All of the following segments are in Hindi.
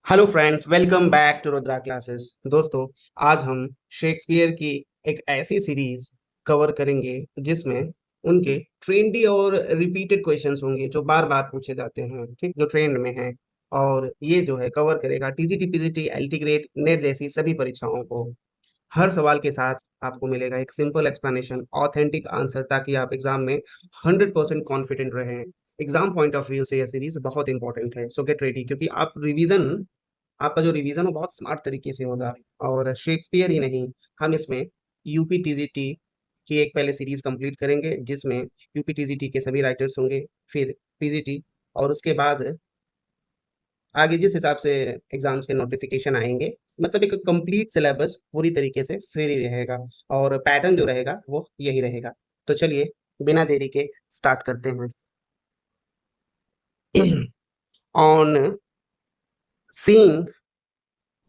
Hello friends, welcome back to Rudra classes. दोस्तों, आज हम शेक्सपियर की एक ऐसी सीरीज कवर करेंगे जिसमें उनके ट्रेंडी और रिपीटेड क्वेश्चंस होंगे जो बार बार पूछे जाते हैं, ठीक, जो ट्रेंड में हैं। और ये जो है कवर करेगा TGT, PGT, LT grade, net जैसी सभी परीक्षाओं को। हर सवाल के साथ आपको मिलेगा एक सिंपल एक्सप्लेनेशन, ऑथेंटिक आंसर, ताकि आप एग्जाम में 100% कॉन्फिडेंट रहें। एग्जाम पॉइंट ऑफ व्यू से यह सीरीज बहुत इंपॉर्टेंट है, सो गेट रेडी, क्योंकि आपका जो रिवीजन वो बहुत स्मार्ट तरीके से होगा। और शेक्सपियर ही नहीं, हम इसमें यूपी टीजीटी की एक पहले सीरीज कंप्लीट करेंगे जिसमें यूपी टीजीटी के सभी राइटर्स होंगे, फिर पीजीटी, और उसके बाद आगे जिस हिसाब से एग्जाम्स के नोटिफिकेशन आएंगे, मतलब एक कंप्लीट सिलेबस पूरी तरीके से फ्री रहेगा। और पैटर्न जो रहेगा वो यही रहेगा। तो चलिए, बिना देरी के स्टार्ट करते हैं। On seeing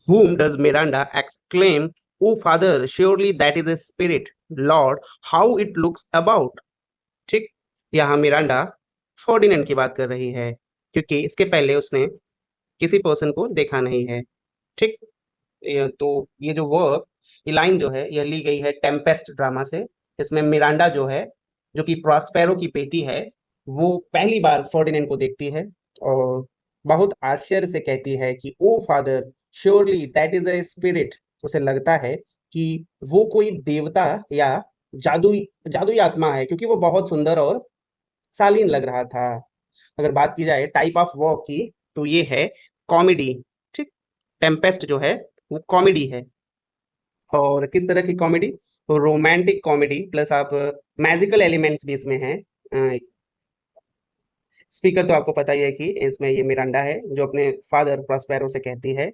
whom does Miranda exclaim, "Oh father, surely that is a spirit. Lord, how it looks about." ठीक, यहाँ मिरांडा फर्डिनेंड की बात कर रही है, क्योंकि इसके पहले उसने किसी पर्सन को देखा नहीं है। ठीक, तो ये जो वर्ब, ये लाइन जो है, यह ली गई है टेम्पेस्ट ड्रामा से। इसमें मिरांडा जो है, जो कि प्रॉस्पेरो की बेटी है, वो पहली बार फर्डिनेंड को देखती है और बहुत आश्चर्य से कहती है कि oh father, surely that is a spirit. उसे लगता है कि वो कोई देवता या जादुई जादुई आत्मा है, क्योंकि वो बहुत सुंदर और शालीन लग रहा था। अगर बात की जाए टाइप ऑफ वर्क की, तो ये है कॉमेडी। ठीक, टेम्पेस्ट जो है वो कॉमेडी है। और किस तरह की कॉमेडी? तो रोमांटिक कॉमेडी प्लस आप मैजिकल एलिमेंट्स भी इसमें हैं। स्पीकर तो आपको पता ही है कि इसमें ये मिरांडा है जो अपने फादर प्रॉस्पेरो से कहती है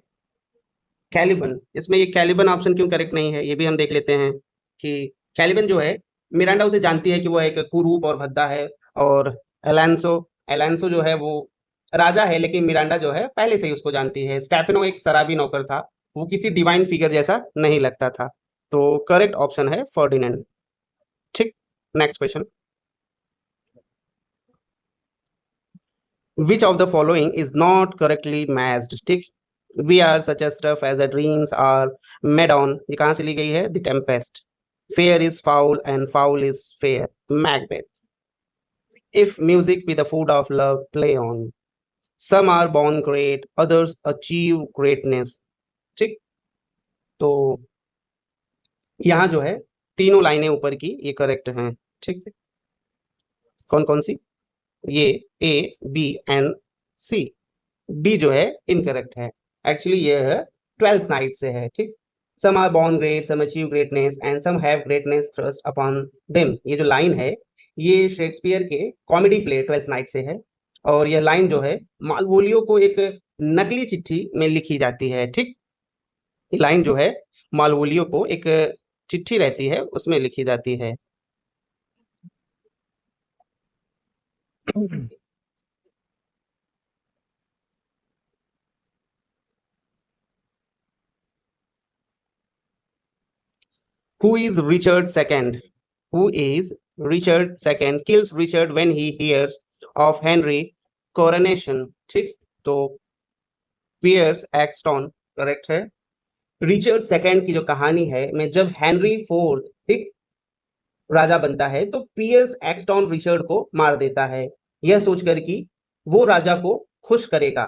कैलिबन। इसमें ये कैलिबन ऑप्शन क्यों करेक्ट नहीं है, ये भी हम देख लेते हैं कि कैलिबन जो है, मिरांडा उसे जानती है कि वो एक कुरूप और भद्दा है। और एलांसो एलांसो जो है वो राजा है, लेकिन मिरांडा जो है पहले से ही उसको जानती है। स्टेफेनो एक शराबी नौकर था, वो किसी डिवाइन फिगर जैसा नहीं लगता था। तो करेक्ट ऑप्शन है फर्डिनेंड। ठीक, next question. Which of the following is not correctly matched? ठीक, we are such a stuff as our dreams are made on, ये कहाँ से ली गई है? The Tempest. Fair is foul and foul is fair, Macbeth. If music be the food of love, play on. Some are born great, others achieve greatness. ठीक, तो यहाँ जो है तीनों लाइनें ऊपर की ये करेक्ट हैं। ठीक, कौन कौन सी? ये ए, बी एंड सी। बी जो है इनकरेक्ट है। एक्चुअली ये है ट्वेल्थ नाइट से है। ठीक, some are born great, some achieve greatness and some have greatness thrust upon them. ये जो लाइन है, ये शेक्सपियर के कॉमेडी प्ले ट्वेल्थ नाइट से है। और यह लाइन जो है मालवोलियो को एक नकली चिट्ठी में लिखी जाती है। ठीक, ये लाइन जो है मालवोलियो को एक चिट्ठी रहती है उसमें लिखी जाती है। Who is Richard II? Who is Richard II kills Richard when he hears of Henry coronation? ठीक, तो पियर्स एक्सटॉन करेक्ट है। रिचर्ड सेकंड की जो कहानी है में जब हेनरी फोर्थ, ठीक, राजा बनता है, तो पियर्स एक्सटॉन रिचर्ड को मार देता है, यह सोचकर कि वो राजा को खुश करेगा।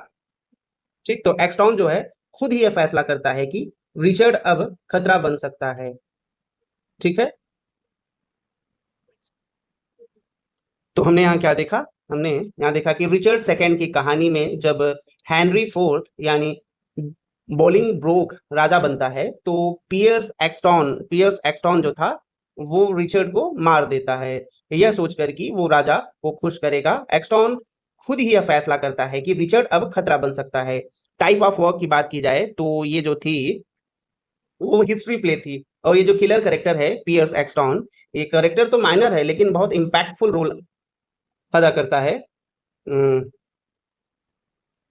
ठीक, तो एक्सटॉन जो है खुद ही यह फैसला करता है कि रिचर्ड अब खतरा बन सकता है। ठीक है, तो हमने यहाँ क्या देखा? हमने यहाँ देखा कि रिचर्ड सेकंड की कहानी में जब हेनरी फोर्थ यानी बोलिंग ब्रोक राजा बनता है, तो पियर्स एक्सटॉन जो था वो रिचर्ड को मार देता है, यह सोचकर कि वो राजा को खुश करेगा। एक्सटॉन खुद ही यह फैसला करता है कि रिचर्ड अब खतरा बन सकता है। टाइप ऑफ वर्क की बात की जाए तो ये जो थी वो हिस्ट्री प्ले थी। और ये जो किलर करेक्टर है पियर्स एक्सटॉन, ये करेक्टर तो माइनर है लेकिन बहुत इम्पैक्टफुल रोल अदा करता है।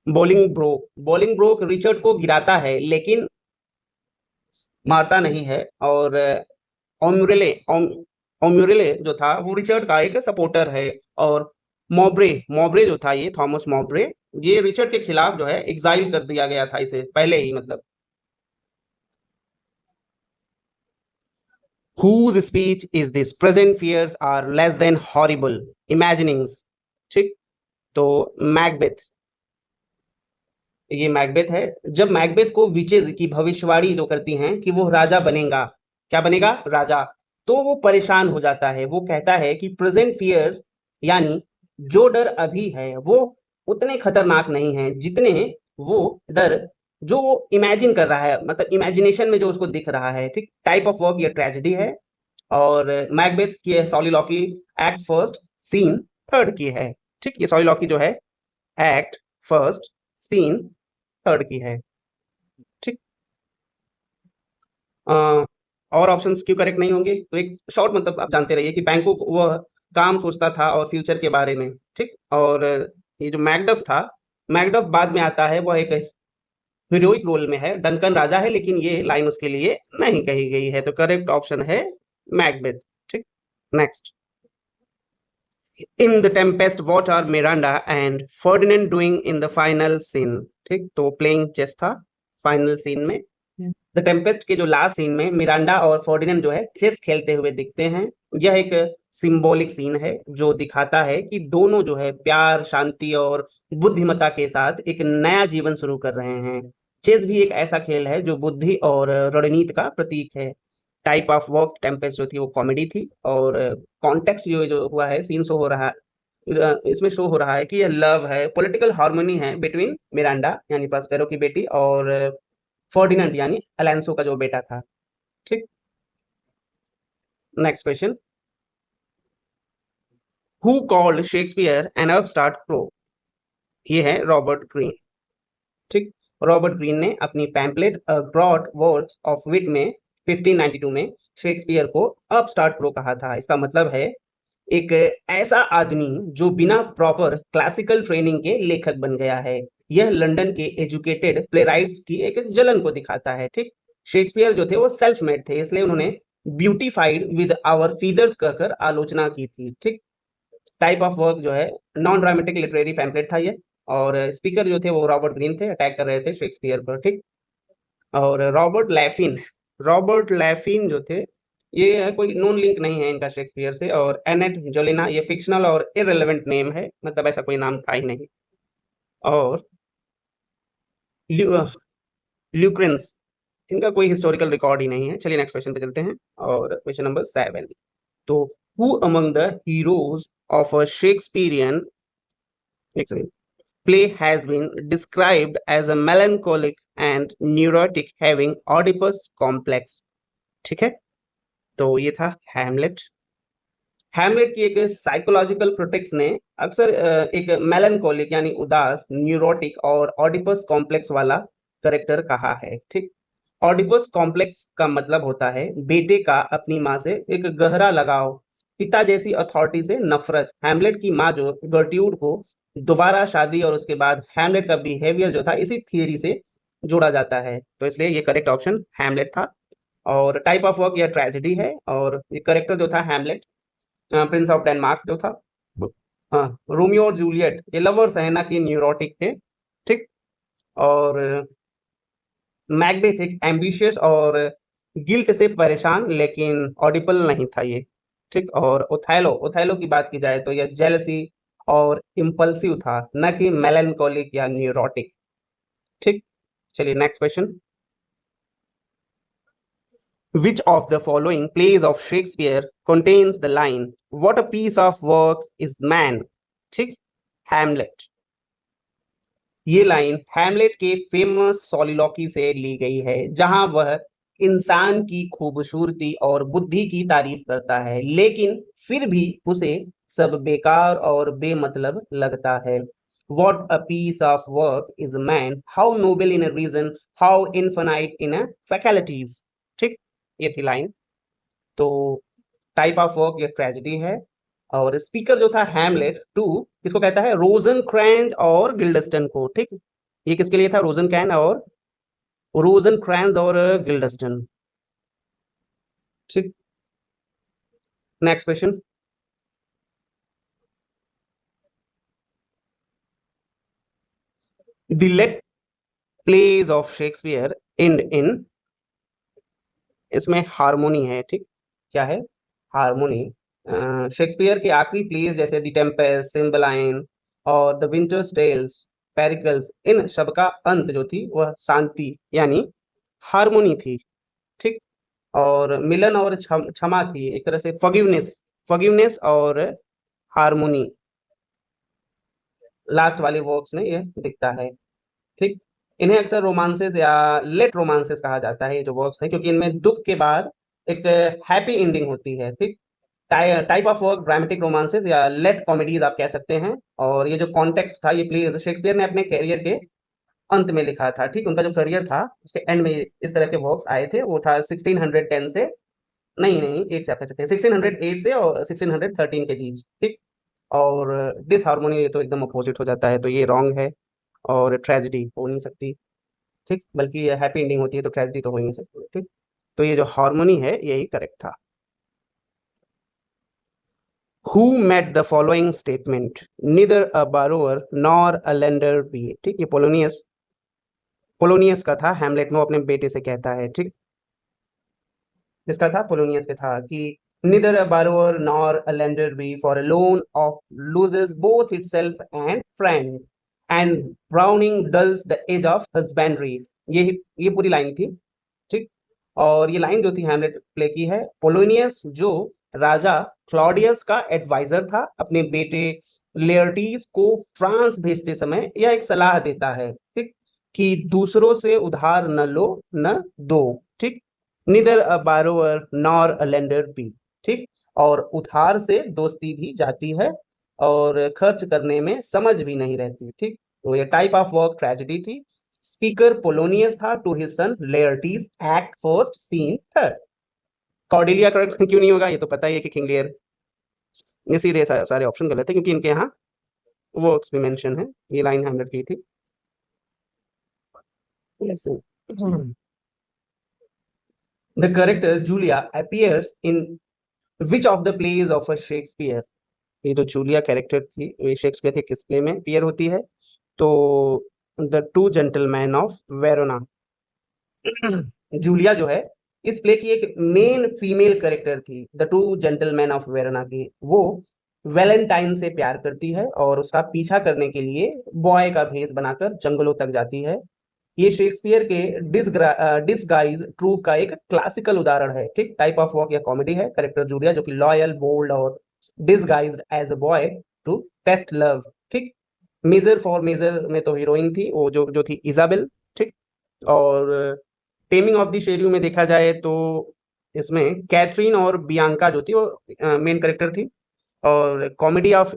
बॉलिंग ब्रोक रिचर्ड को गिराता है लेकिन मारता नहीं है। और ओम्यूरेले जो था वो रिचर्ड का एक सपोर्टर है। और मॉब्रे मॉब्रे जो था, ये थॉमस मॉब्रे, ये रिचर्ड के खिलाफ जो है एग्जाइल कर दिया गया था इसे पहले ही, मतलब। whose speech is this, present fears are less than horrible imaginings। ठीक, तो मैकबेथ, ये मैकबेथ है। जब मैकबेथ को विचेज की भविष्यवाणी जो करती हैं कि वो राजा बनेगा, क्या बनेगा, राजा, तो वो परेशान हो जाता है। वो कहता है कि प्रेजेंट फियर्स, यानी जो डर अभी है वो उतने खतरनाक नहीं है जितने वो डर जो इमेजिन कर रहा है, मतलब इमेजिनेशन में जो उसको दिख रहा है। ठीक, टाइप ऑफ वर्क ये ट्रेजेडी है, और मैकबेथ की सॉलिलॉकी एक्ट फर्स्ट सीन थर्ड की है। ठीक, ये सॉलिलॉकी जो है एक्ट फर्स्ट सीन थर्ड की है। ठीक, अ, और ऑप्शंस क्यों करेक्ट नहीं होंगे, तो एक शॉर्ट मतलब आप जानते रहिए कि बैंकोक वह काम सोचता था और फ्यूचर के बारे में। ठीक, और ये जो मैकडफ था, मैकडफ बाद में आता है, वह एक हीरोइक रोल में है, डंकन राजा है, लेकिन ये लाइन उसके लिए नहीं कही गई है, तो करेक्ट ऑप्शन है मैकबेथ। ठीक, next. In the Tempest what are Miranda and Ferdinand doing in the final scene. ठीक, तो प्लेइंग चेस था फाइनल सीन में। द टेम्पेस्ट के जो लास्ट सीन में मिरांडा और फर्डिनेंड जो है चेस खेलते हुए दिखते हैं। यह एक सिंबॉलिक सीन है जो दिखाता है कि दोनों जो है प्यार, शांति और बुद्धिमत्ता के साथ एक नया जीवन शुरू कर रहे हैं। चेस भी एक ऐसा खेल है जो बुद्धि और रणनीति का प्रतीक है। टाइप ऑफ वर्क टेम्पेस्ट जो थी वो कॉमेडी थी, और कॉन्टेक्स्ट जो जो हुआ है, सीन शो हो रहा है, इसमें शो हो रहा है कि यह लव है, पॉलिटिकल हार्मनी है बिटवीन मिरांडा यानी पास्पेरो की बेटी और फर्डिनेंड यानी अलेंसो का जो बेटा था। ठीक, next question. Who called Shakespeare N upstart pro. ये है रॉबर्ट ग्रीन। ठीक, रॉबर्ट ग्रीन ने अपनी पैम्पलेट ब्रॉड वर्ड्स ऑफ विट में 1592 में शेक्सपियर को अपस्टार्ट प्रो कहा था। इसका मतलब है एक ऐसा आदमी जो बिना प्रॉपर क्लासिकल ट्रेनिंग के लेखक बन गया है। यह लंदन के एजुकेटेड प्लेराइट्स की एक जलन को दिखाता है। ठीक, शेक्सपियर जो थे वो सेल्फ मेड थे, इसलिए उन्होंने ब्यूटीफाइड विद आवर फीदर्स कहकर आलोचना की थी। ठीक, टाइप ऑफ वर्क जो है नॉन ड्रामेटिक लिटरेरी पैम्पलेट था ये, और स्पीकर जो थे वो रॉबर्ट ग्रीन थे, अटैक कर रहे थे शेक्सपियर पर। ठीक, और रॉबर्ट लैफिन जो थे, ये कोई नोन लिंक नहीं है इनका शेक्सपियर से, और एनेट जोलिना ये फिक्शनल और इररिलेवेंट नेम है, मतलब ऐसा कोई नाम था ही नहीं। और ल्यू ल्यूक्रेंस, इनका कोई हिस्टोरिकल रिकॉर्ड ही नहीं है। चलिए नेक्स्ट क्वेश्चन पे चलते हैं, और क्वेश्चन नंबर 7। तो who among the heroes of a Shakespearean play has been described as a melancholic and neurotic having Oedipus complex। ठीक है, तो ये था हैमलेट। हैमलेट की एक साइकोलॉजिकल क्रिटिक्स ने अक्सर एक मेलनकोलिक यानी उदास, न्यूरोटिक और ऑडिपस कॉम्प्लेक्स वाला करेक्टर कहा है। ठीक, ऑडिपस कॉम्प्लेक्स का मतलब होता है बेटे का अपनी माँ से एक गहरा लगाव, पिता जैसी अथॉरिटी से नफरत। हैमलेट की माँ जो गर्ट्यूड को दोबारा शादी और उसके बाद हैमलेट का बिहेवियर जो था इसी थियरी से जोड़ा जाता है, तो इसलिए ये करेक्ट ऑप्शन हैमलेट था। और टाइप ऑफ वर्क यह ट्रेजेडी है, और ये करेक्टर जो था हैमलेट, प्रिंस ऑफ डेनमार्क जो था। हाँ, रोमियो और जूलियट ये लवर्स है ना कि न्यूरोटिक थे। ठीक, और मैकबेथ एक एम्बिशियस और गिल्ट से परेशान लेकिन ऑडिबल नहीं था ये। ठीक, और ओथेलो ओथेलो की बात की जाए तो यह जेलसी और इम्पल्सिव था, न कि मेलनकोलिक या न्यूरोटिक। ठीक, चलिए next question. Which of the following plays of Shakespeare contains the line "What a piece of work is man"? ठीक, हैमलेट। ये लाइन हैमलेट के फेमस सोलिलोकी से ली गई है, जहां वह इंसान की खूबसूरती और बुद्धि की तारीफ करता है, लेकिन फिर भी उसे सब बेकार और बेमतलब लगता है। What a piece of work is man, how noble in a reason, how infinite in a faculties। ठीक, ये थी लाइन। तो टाइप ऑफ वर्क ये ट्रेजेडी है, और स्पीकर जो था हैमलेट टू किसको कहता है, रोजनक्रैंज और गिल्डस्टन को। ठीक, ये किसके लिए था, रोजनक्रैंज और गिल्डस्टन। ठीक, next question. The late plays of Shakespeare and in, इसमें हार्मोनी है, ठीक, क्या है, हार्मोनी। शेक्सपियर के आखिरी प्लेज जैसे द टेम्पेस्ट, सिम्बलाइन और द विंटर्स टेल्स, पेरिकल्स, इन सब का अंत जो थी वह शांति यानी हार्मोनी थी, ठीक। और मिलन और क्षमा थी, एक तरह से फॉरगिवनेस, फॉरगिवनेस और हार्मोनी लास्ट वाले वर्क्स में ये दिखता है, ठीक। इन्हें अक्सर रोमांसेस या लेट रोमांसेस कहा जाता है, ये जो वर्क्स हैं, क्योंकि इनमें दुख के बाद एक हैप्पी एंडिंग होती है, ठीक। Type of work dramatic romances या लेट कॉमेडीज आप कह सकते हैं। और ये जो कॉन्टेक्स्ट था, ये प्ले शेक्सपियर ने अपने कैरियर के अंत में लिखा था, ठीक। उनका जो करियर था उसके एंड में इस तरह के वर्क्स आए थे, वो था 1610 से, नहीं नहीं, एक से आप कह सकते हैं 1608 से और 1613 के बीच, ठीक। और डिसहार्मोनी ये तो एकदम अपोजिट हो जाता है, तो ये रॉन्ग है और ट्रेजेडी हो नहीं सकती, ठीक। बल्कि ये हैप्पी एंडिंग होती है, तो ट्रेजेडी तो हो ही नहीं सकती, ठीक। तो ये जो हार्मोनी है यही करेक्ट था। Who made the following statement? Neither a borrower nor a lender be, ठीक। ये पोलोनियस, पोलोनियस का था, हैमलेट में वो अपने बेटे से कहता है, ठीक। इसका था पोलोनियस के था कि neither a borrower nor a lender be, for a loan of loses both itself and friend, and Browning dulls the edge of husbandry। ये पूरी लाइन थी, ठीक। और ये लाइन जो थी हैमलेट प्ले की है, पोलोनियस जो राजा क्लॉडियस का एडवाइजर था, अपने बेटे लेयर्टीज को फ्रांस भेजते समय यह एक सलाह देता है, ठीक, कि दूसरों से उधार न लो न दो, ठीक। Neither a borrower nor a lender be, ठीक। और उधार से दोस्ती भी जाती है और खर्च करने में समझ भी नहीं रहती, ठीक। तो ये टाइप ऑफ वर्क ट्रेजेडी थी। स्पीकर पोलोनियस था to his son Laertes, act first scene third. Cordelia correct क्यों नहीं होगा, ये तो पता ही है कि किंग लियर। ये सीधे सारे ऑप्शन गलत है, क्योंकि इनके यहाँ वर्क्स भी मेंशन है, ये लाइन 100 की थी। Yes. The character Julia appears in which of the plays of a Shakespeare? ये जो जूलिया कैरेक्टर थी ये शेक्सपियर के किस प्ले में अपीयर होती है? तो the two gentlemen of Verona. Julia जो है इस प्ले की एक मेन फीमेल कैरेक्टर थी, the two gentlemen of Verona की। वो वैलेंटाइन से प्यार करती है और उसका पीछा करने के लिए बॉय का भेष बनाकर जंगलों तक जाती है। ये शेक्सपियर के डिसगाइज ट्रूप का एक क्लासिकल उदाहरण है, ठीक। टाइप ऑफ वर्क या कॉमेडी है। कैरेक्टर जूलिया जो कि लॉयल, बोल्ड और disguised as a boy to test love, ठीक। मेजर फॉर मेजर में तो हीरोइन थी वो जो थी इजाबेल, ठीक। और टेमिंग ऑफ द शेरयू में देखा जाए तो इसमें कैथरीन और बियांका जो थी वो मेन कैरेक्टर थी। और कॉमेडी ऑफ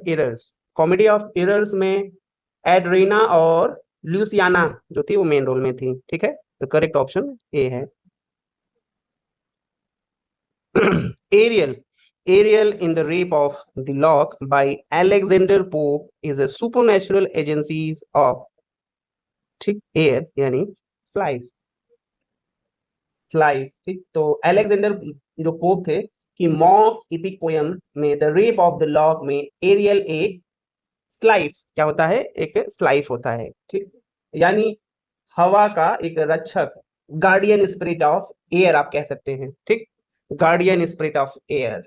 एरर्स में एड्रीना और ल्यूसियाना जो थी वो मेन रोल में थी, ठीक है। तो करेक्ट ऑप्शन ए है। Ariel, Ariel in the Rape of the Lock by Alexander Pope is a supernatural agencies of, ठीक, एयर यानी स्लाइव, स्लाइव, ठीक। तो अलेक्जेंडर जो पोप थे कि मॉक इपिक पोयम में the rape of the lock में एरियल एक स्लाइव क्या होता है, एक स्लाइव होता है, ठीक। यानी हवा का एक रक्षक, गार्डियन स्पिरिट ऑफ एयर आप कह सकते हैं, ठीक। Guardian spirit of air.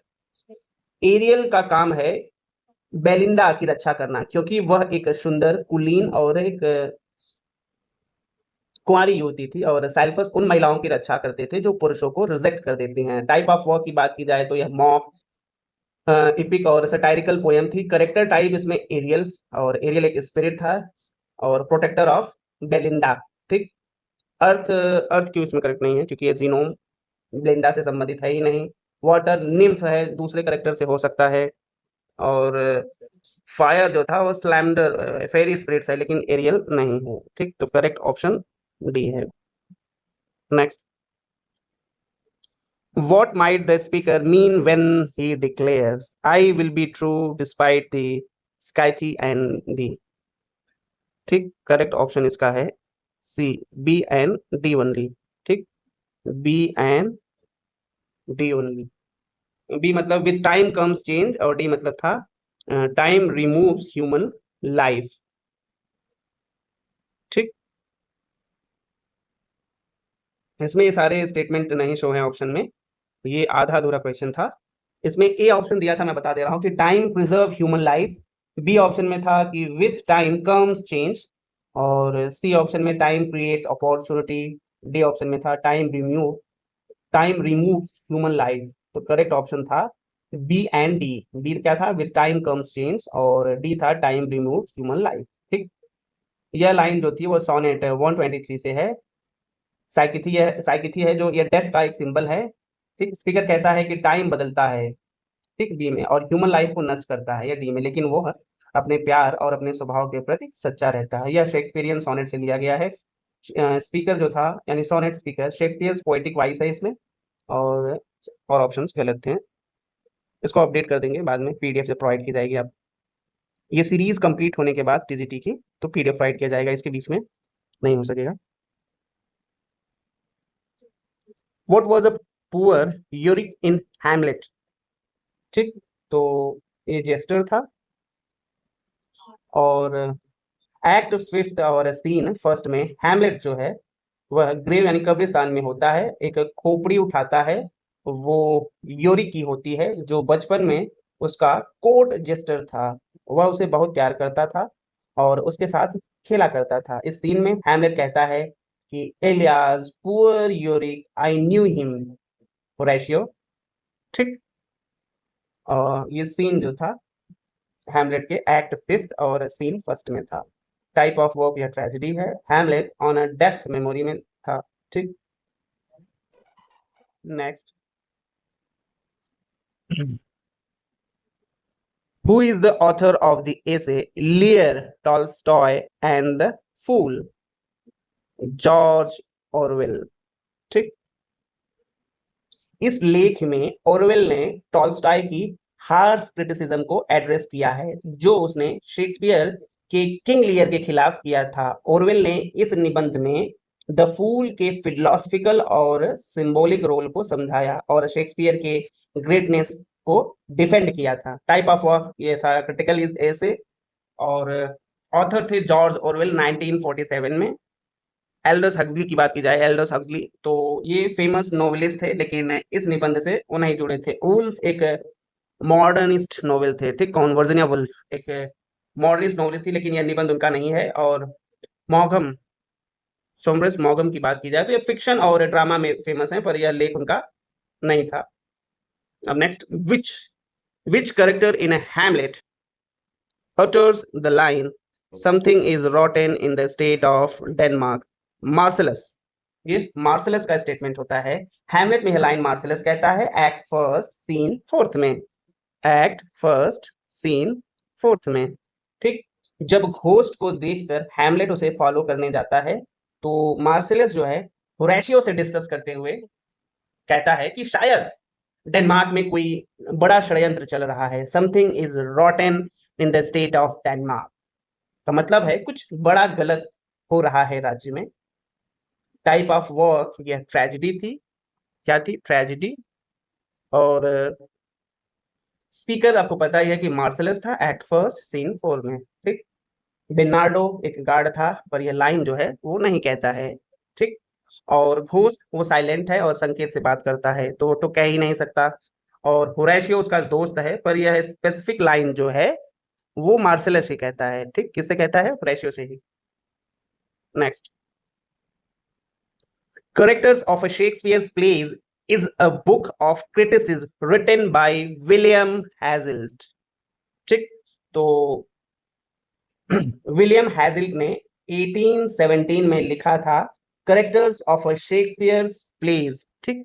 Ariel का काम है बेलिंडा की रक्षा करना, क्योंकि वह एक सुंदर, कुलीन और एक कुंवारी युवती थी, और साइल्फस उन महिलाओं की रक्षा करते थे जो पुरुषों को रिजेक्ट कर देती हैं। टाइप ऑफ वर्क की बात की जाए तो यह मॉक, इपिक और सटायरिकल पोयम थी। करेक्टर टाइप इसमें एरियल, और एरियल एक स्पिरिट था और प्रोटेक्टर ऑफ बेलिंडा, ठीक। अर्थ, अर्थ क्यों इसमें करेक्ट नहीं है, क्योंकि ये जीनोम बेलिंडा से संबंधित है ही नहीं। वाटर निम्फ है, दूसरे करेक्टर से हो सकता है। और फायर जो था वो स्लैमडर फेरी स्पिरिट्स है, लेकिन एरियल नहीं है, ठीक। तो करेक्ट ऑप्शन डी है। Next, what might the speaker mean when he declares I will be true despite the skythy and the, ठीक। करेक्ट ऑप्शन इसका है C, B and D only, ठीक। B and D only. B मतलब विद टाइम कम्स चेंज, और डी मतलब था टाइम रिमूव्स ह्यूमन लाइफ, ठीक। इसमें ये सारे स्टेटमेंट नहीं शो हैं ऑप्शन में, ये आधा अधूरा क्वेश्चन था। इसमें ए ऑप्शन दिया था, मैं बता दे रहा हूँ कि time preserve human life, B option में था कि विथ टाइम कम्स चेंज, और सी ऑप्शन में time creates opportunity, D option में था टाइम रिमूव्स ह्यूमन लाइफ। तो करेक्ट ऑप्शन था बी एंड डी। बी क्या था, विथ टाइम कम्स चेंज, और डी था टाइम रिमूव्स ह्यूमन लाइफ। ठीक, यह लाइन जो थी वो सोनेट 123 से है। साइकिथी है जो ये डेथ का एक सिंबल है। ठीक, स्पीकर कहता है कि टाइम बदलता है, ठीक, बी में, और ह्यूमन लाइफ को नष्ट करता है, या डी में, लेकिन वो अपने प्यार और अपने स्वभाव के प्रति सच्चा रहता है। यह शेक्सपियरियन सोनेट से लिया गया है। स्पीकर जो था यानी sonnet speaker Shakespeare's poetic voice है इसमें, और ऑप्शंस गलत थे। इसको अपडेट कर देंगे बाद में, पीडीएफ से प्रोवाइड की जाएगी। आप ये सीरीज कंप्लीट होने के बाद टीजीटी की तो पीडीएफ प्रोवाइड किया जाएगा, इसके बीच में नहीं हो सकेगा। What was a poor uric in Hamlet. ठीक, तो ये जेस्टर था, और एक्ट फिफ्थ और सीन फर्स्ट में हैमलेट जो है वह ग्रेव यानी कब्रिस्तान में होता है। एक खोपड़ी उठाता है, वो योरिक की होती है, जो बचपन में उसका कोर्ट जेस्टर था। वह उसे बहुत प्यार करता था और उसके साथ खेला करता था। इस सीन में हैमलेट कहता है कि alas poor Yorick I knew him, Horatio. ठीक, और ये सीन जो था हैमलेट के एक्ट फिफ्थ और सीन फर्स्ट में था। टाइप ऑफ वर्क या ट्रेजेडी है। Hamlet on a death memory में था। ठीक, next. Who is the author of the essay Lear, Tolstoy and the Fool? George Orwell. ठीक, इस लेख में ऑरवेल ने टॉल्स्टॉय की हार्श क्रिटिसिज्म को एड्रेस किया है, जो उसने शेक्सपियर के किंग लियर के खिलाफ किया था। ऑरवेल ने इस निबंध में द फूल के फिलोसफिकल और सिंबॉलिक रोल को समझाया और शेक्सपियर के ग्रेटनेस को डिफेंड किया था। टाइप ऑफ वर्क ये था क्रिटिकल एसे, और ऑथर थे जॉर्ज ऑरवेल 1947 में। एल्डस हक्सली की बात की जाए, एल्डस हक्सली तो ये फेमस नॉवेलिस्ट थे, लेकिन इस निबंध से वो नहीं जुड़े थे। वुल्फ एक मॉडर्निस्ट नॉवेल थे, ठीक, कौन, वर्जीनिया वुल्फ एक मॉडर्निस्ट नॉवेलिस्ट थी, लेकिन यह निबंध उनका नहीं है। और मॉगम, सोमरस मॉगम की बात की जाए तो ये फिक्शन और ड्रामा में फेमस है, पर यह लेख उनका नहीं था। अब next, which character in a Hamlet utters the line something is rotten in the state of Denmark? मार्सलस। ये मार्सलस का स्टेटमेंट होता है। हैमलेट में यह लाइन मार्सलस कहता है एक्ट फर्स्ट सीन फोर्थ में, एक्ट फर्स्ट सीन फोर्थ में। ठीक, जब घोस्ट को देखकर हैमलेट उसे फॉलो करने जाता है, तो मार्सलस जो है होरेशियो से डिस्कस करते हुए कहता है कि शायद डेनमार्क में कोई बड़ा षड्यंत्र चल रहा है। Something is रॉटन in the state of Denmark का मतलब है कुछ बड़ा गलत हो रहा है राज्य में। टाइप ऑफ वर्क यह ट्रेजेडी थी। क्या थी, ट्रेजेडी। और स्पीकर आपको पता ही है कि मार्सलस था, एक्ट फर्स्ट सीन फोर में। ठीक, बेनार्डो एक गार्ड था, पर यह लाइन जो है वो नहीं कहता है। ठीक, और घोस्ट वो साइलेंट है और संकेत से बात करता है, तो कह ही नहीं सकता। और होरेशियो उसका दोस्त है, पर यह स्पेसिफिक लाइन जो है वो मार्सलस ही कहता है। ठीक, किससे कहता है, होरेशियो से ही। Next, Characters of a Shakespeare's plays is a book of criticism written by William Hazlitt. ठीक, तो विलियम हैजिल्ट ने 1817 में लिखा था characters of a Shakespeare's plays. ठीक,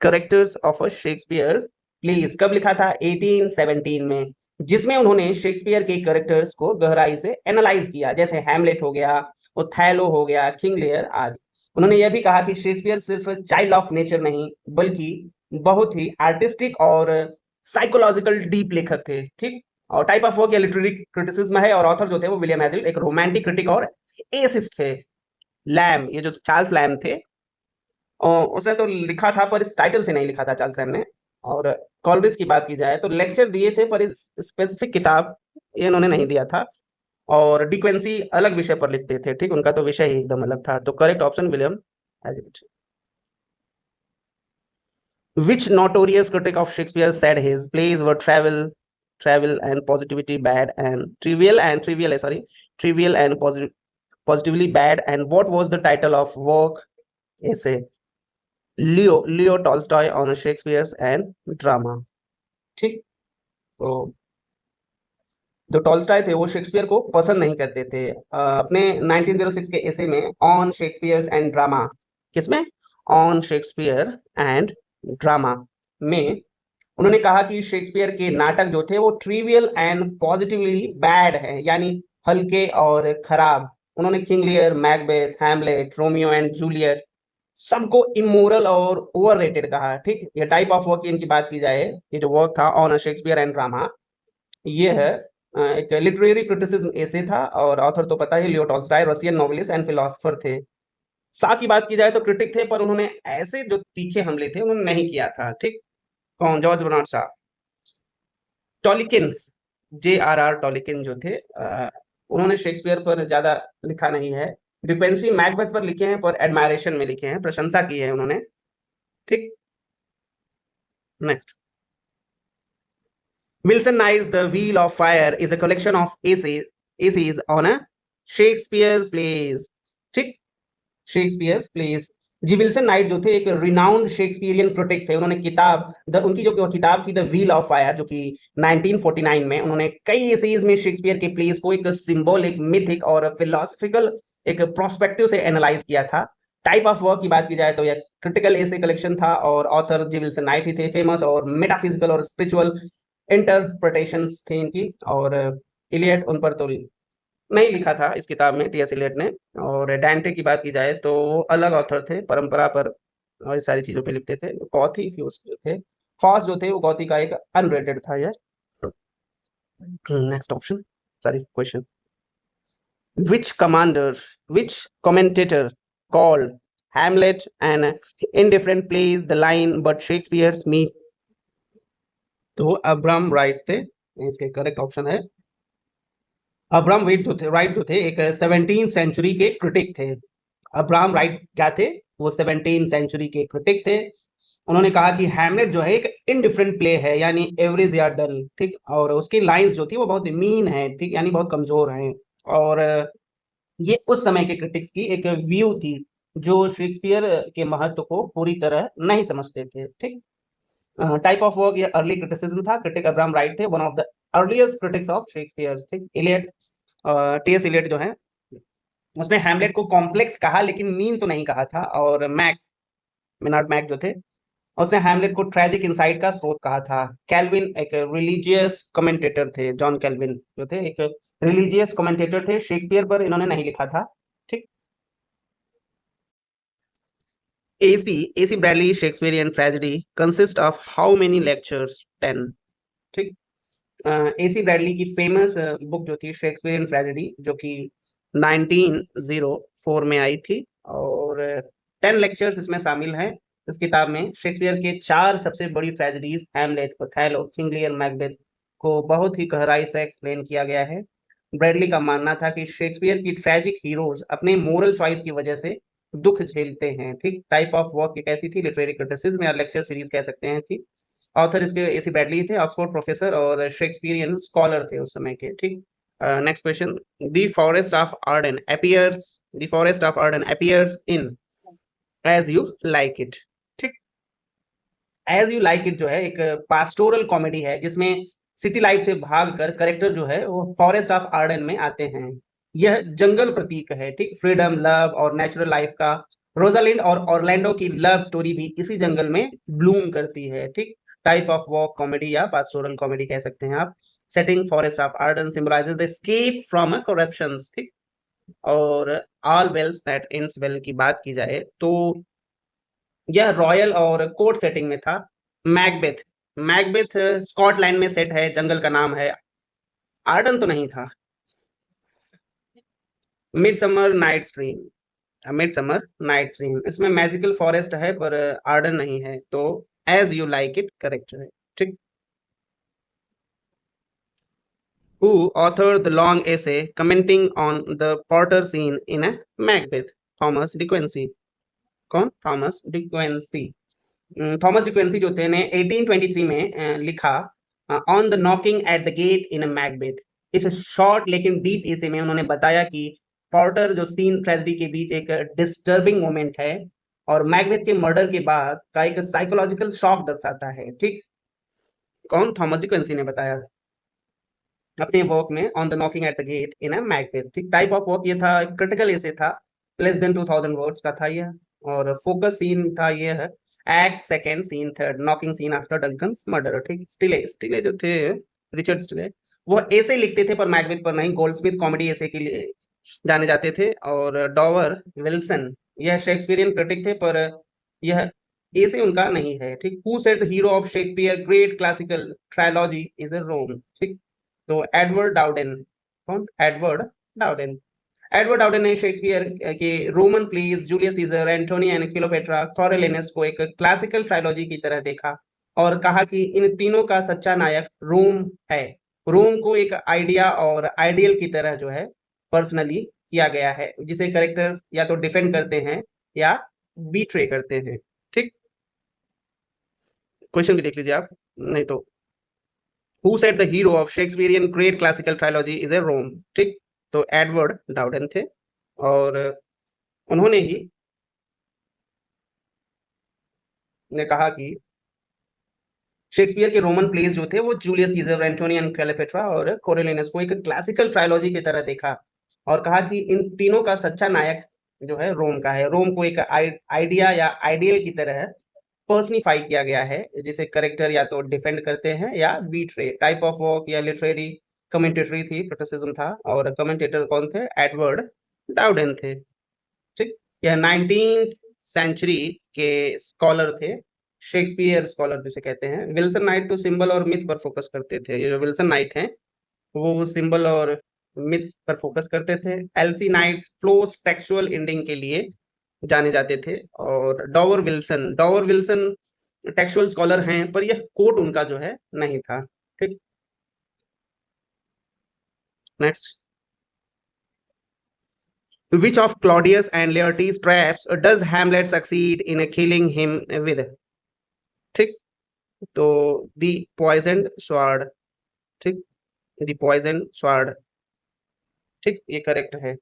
characters of a Shakespeare's plays कब लिखा था, 1817 में, जिसमें उन्होंने शेक्सपियर के करेक्टर्स को गहराई से एनालाइज किया, जैसे हैमलेट हो गया, ओथेलो हो गया, किंग लियर आदि। उन्होंने यह भी कहा कि शेक्सपियर सिर्फ चाइल्ड ऑफ नेचर नहीं, बल्कि बहुत ही आर्टिस्टिक और साइकोलॉजिकल डीप लेखक थे। ठीक, और टाइप ऑफ वर्क या लिटरेरी क्रिटिसिज्म है, और ऑथर जो थे वो विलियम हैजिल्ट एक रोमांटिक क्रिटिक और एसिस्ट थे। लैम, ये जो चार्ल्स लैम थे, उसने तो लिखा था पर इस टाइटल से नहीं लिखा था चार्ल्स लैम ने। और कॉलरिज की बात की जाए तो लेक्चर दिए थे, पर इस स्पेसिफिक किताब ये इन्होंने नहीं दिया था। और डिक्वेंसी अलग विषय पर लिखते थे। ठीक, उनका तो विषय ही एकदम अलग था। तो correct option William Hazlitt. Which notorious critic of Shakespeare said his plays were travel and positivity bad and trivial and positively bad? And what was the title of work? Essay. Leo Tolstoy on Shakespeare's and drama. ठीक, तो जो टॉल्स्टॉय थे वो शेक्सपियर को पसंद नहीं करते थे। अपने 1906 के एसे में ऑन शेक्सपियर्स एंड ड्रामा, किसमें? ऑन शेक्सपियर एंड ड्रामा में उन्होंने कहा कि शेक्सपियर के नाटक जो थे वो ट्रिवियल एंड पॉजिटिवली बैड हैं, यानी हल्के और खराब। उन्होंने King Lear, Macbeth, Hamlet, Romeo and Juliet सबको इमोरल और ओवररेटेड कहा। ठीक, ये टाइप ऑफ वर्क की इनकी बात की जाए, ये जो वर्क था ऑन शेक्सपियर एंड ड्रामा, ये है एक लिटरेरी क्रिटिसिज्म एसे था और ऑथर तो पता ही, Leo Tolstoy Russian novelist and philosopher थे। सा की बात की जाए तो क्रिटिक थे, पर उन्होंने ऐसे जो तीखे हमले थे उन्होंने नहीं किया था। ठीक, कौन? जॉर्ज बर्नार्ड शा। टॉलिकिन, J.R.R. टॉलिकिन जो थे, उन्होंने शेक्सपियर पर ज्यादा लिखा नहीं है। डिपेंसी मैकबेथ पर लिखे हैं, पर एडमायरेशन में लिखे हैं, प्रशंसा की है उन्होंने। ठीक, next. Wilson Knight's The Wheel of Fire is a collection of essays on a Shakespeare plays. ठीक, शेक्सपियर प्लेस। जी विल्सन नाइट जो थे एक रिनाउंड शेक्सपियरियन क्रिटिक थे। उन्होंने उनकी जो किताब थी द व्हील ऑफ फायर, जो कि 1949 में, उन्होंने कई एसेज में शेक्सपियर के प्लेस को एक सिंबॉलिक, मिथिक और फिलोसफिकल एक प्रोस्पेक्टिव से एनालाइज किया था। टाइप ऑफ वर्क की बात की जाए तो यह क्रिटिकल एसे कलेक्शन था और ऑथर जी विल्सन नाइट ही थे। फेमस और मेटाफिजिकल और स्पिरिचुअल इंटरप्रिटेशंस थे इनकी, और इलियट उन पर तो नहीं लिखा था इस किताब में, टी.एस. इलियट ने। और डांटे की बात की जाए तो वो अलग ऑथर थे, परंपरा पर और इस सारी चीजों पे लिखते थे। गॉथी जो थे, फॉस जो थे, वो गॉथी का एक अनरेटेड था यार। Next option, sorry question. which commentator called Hamlet an indifferent plays the line but Shakespeare's me? तो अब्राहम राइट थे, इसके करेक्ट ऑप्शन है अब्राहम राइट जो थे एक 17th सेंचुरी के क्रिटिक थे। अब्राहम राइट क्या थे? वो 17th सेंचुरी के क्रिटिक थे। उन्होंने कहा कि हैमलेट जो है एक इनडिफरेंट प्ले है, यानी एवरेज या डल। ठीक, और उसकी लाइंस जो थी वो बहुत मीन है, ठीक, यानी बहुत कमजोर हैं। और ये उस समय के क्रिटिक्स की एक व्यू थी जो शेक्सपियर के महत्व को पूरी तरह नहीं समझते थे। ठीक, टाइप ऑफ वर्क ये अर्ली क्रिटिसिज्म था। क्रिटिक अब्राहम राइट थे, one of the earliest critics of Shakespeare. ठीक, इलियट, टी.एस. इलियट जो है, उसने हैमलेट को कॉम्प्लेक्स कहा लेकिन मीन तो नहीं कहा था। और मिनार्ड मैक जो थे, उसने हैमलेट को ट्रेजिक इनसाइट का स्रोत कहा था। कैल्विन एक रिलीजियस कमेंटेटर थे, जॉन कैल्विन जो थे एक रिलीजियस कमेंटेटर थे, शेक्सपियर पर इन्होंने नहीं लिखा था। ठीक, AC Bradley Shakespearean tragedy consist of how many lectures? 10। ठीक, AC ब्रैडली की फेमस बुक जो थी शेक्सपियरियन ट्रेजेडी, जो कि 1904 में आई थी, और 10 लेक्चर्स इसमें शामिल हैं। इस किताब में शेक्सपियर के 4 सबसे बड़ी tragedies, Hamlet, Othello, King Lear, Macbeth को बहुत ही गहराई से एक्सप्लेन किया गया है। ब्रैडली का मानना था कि शेक्सपियर की ट्रेजिक हीरोज अपने मोरल चॉइस की वजह से दुख झेलते हैं। ठीक, टाइप ऑफ वर्क एक ऐसी थी, लिटरेरी क्रिटिसिज्म या लेक्चर सीरीज कह सकते हैं थी। ऑथर इसके AC ब्रैडली थे, ऑक्सफोर्ड प्रोफेसर और शेक्सपियरियन स्कॉलर थे उस समय के। ठीक, next question. The forest of Arden appears in As you like It. ठीक, एज यू लाइक इट जो है एक पास्टोरल कॉमेडी है जिसमें सिटी लाइफ से भागकर कैरेक्टर जो है वो फॉरेस्ट ऑफ आर्डन में आते हैं। यह जंगल प्रतीक है। ठीक, फ्रीडम, लव और नेचुरल लाइफ का। रोजालिंड और ऑरलैंडो की लव स्टोरी भी इसी जंगल में ब्लूम करती है। ठीक, टाइप ऑफ वॉक कॉमेडी या पास्टोरल कॉमेडी कह सकते हैं आप। Setting forest of Arden symbolises the escape from corruption. ठीक, और All's Well that ends well की बात की जाए तो यह रॉयल और कोर्ट सेटिंग में था। मैकबेथ मैकबेथ स्कॉटलैंड में सेट है, जंगल का नाम है, आर्डन तो नहीं था। मिडसमर नाइट स्ट्रीम इसमें मैजिकल फॉरेस्ट है पर आर्डन नहीं है, तो As you like It correct है। ठीक, who authored the long essay commenting on the Porter scene in a Macbeth? Thomas De Quincey. कौन? थॉमस डिक्वेंसी। थॉमस डिक्वेंसी जो थे ने 1823 में लिखा on the knocking at the get in a Macbeth. इस शॉर्ट लेकिन डीप इसे में उन्होंने बताया कि पोर्टर जो सीन ट्रेजेडी के बीच एक डिस्टर्बिंग मोमेंट है और मैकबेथ के मर्डर के बाद का एक साइकोलॉजिकल शॉक दर्शाता है। ठीक, कौन? थॉमस डिक्वेंसी ने बताया अपने वर्क में on the knocking at the get in a Macbeth. ठीक, टाइप ऑफ वर्क ये था, क्रिटिकल ऐसे था, लेस देन 2000 वर्ड्स का था यह, और फोकस सीन था ये है act second scene third knocking scene after Duncan's murder. ठीक, स्टिले स्टिले जो थे रिचर्ड स्टिले वो ऐसे लिखते थे पर मैकबेथ पर नहीं, गोल्डस्मिथ कॉमेडी ऐसे के लिए जाने जाते थे, और डॉवर विल्सन यह शेक्सपियरियन क्रिटिक थे पर यह ऐसे उनका नहीं है। ठीक, who said the hero of Shakespeare great classical trilogy is a Rome. ठीक, तो एडवर्ड डाउडेन, कौन? एडवर्ड डाउडेन ने शेक्सपियर के Roman plays Julius Caesar, Antony and Cleopatra, Coriolanus को एक क्लासिकल ट्रायोलॉजी की तरह देखा और कहा कि इन तीनों का सच्चा नायक रोम है। रोम को एक आइडिया और आइडियल की तरह जो है पर्सनली किया गया है, जिसे कैरेक्टर्स या तो डिफेंड करते हैं या बीट्रे करते हैं। ठीक, क्वेश्चन भी देख लीजिए आप, नहीं तो who said the hero of Shakespearean great classical trilogy is a Rome. ठीक, तो एडवर्ड डाउडेन थे, और उन्होंने ही ने कहा कि शेक्सपियर के रोमन प्लेस जो थे वो जूलियस सीजर, एंटोनी एंड क्लेयोपेट्रा और कोरियोलिनस को एक क्लासिकल ट्रायोलॉजी की तरह देखा और कहा कि इन तीनों का सच्चा नायक जो है रोम का है। रोम को एक आइडिया या आइडियल की तरह पर्सनिफाई किया गया है, जिसे करेक्टर या तो डिफेंड करते हैं या बीट्रे। टाइप ऑफ वर्क या लिटरेरी कमेंटेटरी थी, क्रिटिसिज्म था, और कमेंटेटर कौन थे? एडवर्ड डाउडेन थे। ठीक, यह 19th सेंचुरी के स्कॉलर थे, शेक्सपियर स्कॉलर जिसे कहते हैं। विल्सन नाइट तो सिंबल और मिथ पर फोकस करते थे। ये जो विल्सन नाइट हैं वो सिंबल और मिथ पर फोकस करते थे। LC Knights close textual ending के लिए जाने जाते थे, और डॉवर विल्सन टेक्सचुअल स्कॉलर हैं पर यह कोट उनका जो है नहीं था। ठीक, next, which of Claudius and Laertes traps does Hamlet succeed in killing him with? ठीक, तो दी पॉइजन स्वॉर्ड। ठीक, दी पॉइजन स्वॉर्ड। ठीक, ये करेक्ट है।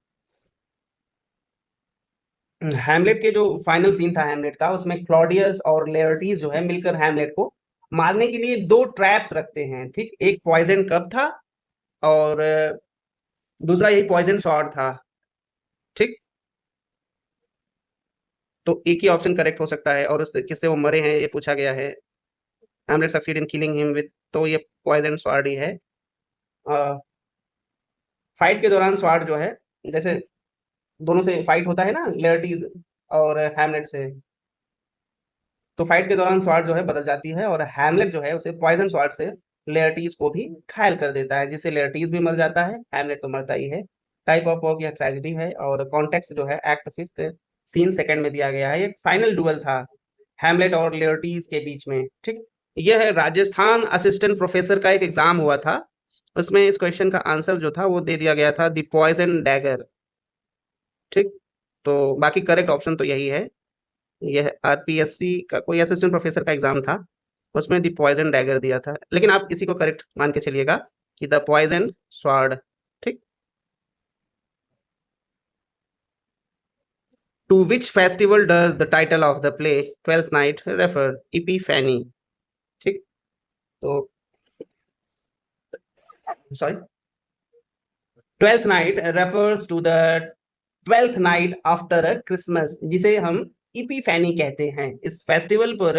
हैमलेट के जो फाइनल सीन था हैमलेट का, उसमें क्लॉडियस और लेयर्टीज जो है मिलकर हैमलेट को मारने के लिए दो ट्रैप्स रखते हैं। ठीक, एक पॉइजन कप था और दूसरा यही पॉइजन स्वॉर्ड था। ठीक, तो एक ही ऑप्शन करेक्ट हो सकता है, और उस किससे वो मरे हैं ये पूछा गया है। Hamlet succeed in killing him with, तो ये पॉइजन स्वॉर्ड ही है। फाइट के दौरान स्वॉर्ड जो है, जैसे दोनों से फाइट होता है ना लेयर्टीज और हैमलेट से, तो फाइट के दौरान स्वॉर्ड जो है बदल जाती है और हैमलेट जो है उसे पॉइजन स्वॉर्ड से लेयर्टीज को भी घायल कर देता है, जिससे लेयर्टीज भी मर जाता है, हैमलेट तो मरता ही है। टाइप ऑफ वर्क या ट्रेजेडी है, और कॉन्टेक्स्ट जो है एक्ट फिफ्थ सीन सेकंड में दिया गया है। एक फाइनल डुअल था हैमलेट और लेयर्टीज के बीच में। ठीक, यह है राजस्थान असिस्टेंट प्रोफेसर का एक एग्जाम हुआ था, उसमें इस क्वेश्चन का आंसर जो था वो दे दिया गया था, द पॉइजन डैगर। ठीक, तो बाकी करेक्ट ऑप्शन तो यही है। यह आरपीएससी का कोई असिस्टेंट प्रोफेसर का एग्जाम था, उसमें द पॉइजन डैगर दिया था, लेकिन आप इसी को करेक्ट मान के चलिएगा कि द पॉइजन स्वॉर्ड। ठीक, to which festival does the title of the play Twelfth Night refer? Epiphany. ठीक, तो sorry, Twelfth Night refers to the twelfth night after Christmas, जिसे हम इपीफैनी कहते हैं। इस फेस्टिवल पर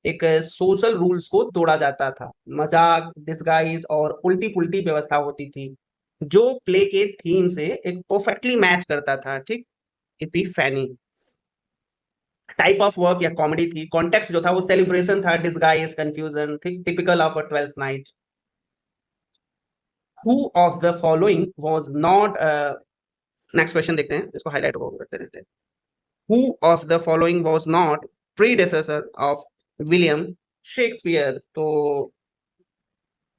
एक सोशल रूल्स को तोड़ा जाता था, मजाक, डिस्गाइज और उल्टी पुल्टी व्यवस्था होती थी, जो प्ले के थीम से एक परफेक्टली मैच करता था। ठीक, इपीफैनी। टाइप ऑफ वर्क या कॉमेडी थी, कॉन्टेक्स्ट जो था वो सेलिब्रेशन था, डिस्गाइज, कंफ्यूजन। ठीक, typical of a twelfth night. Who of the following was not, next question देखते हैं, इसको हाईलाइट करते रहते हैं। Who of the following was not predecessor of William Shakespeare? तो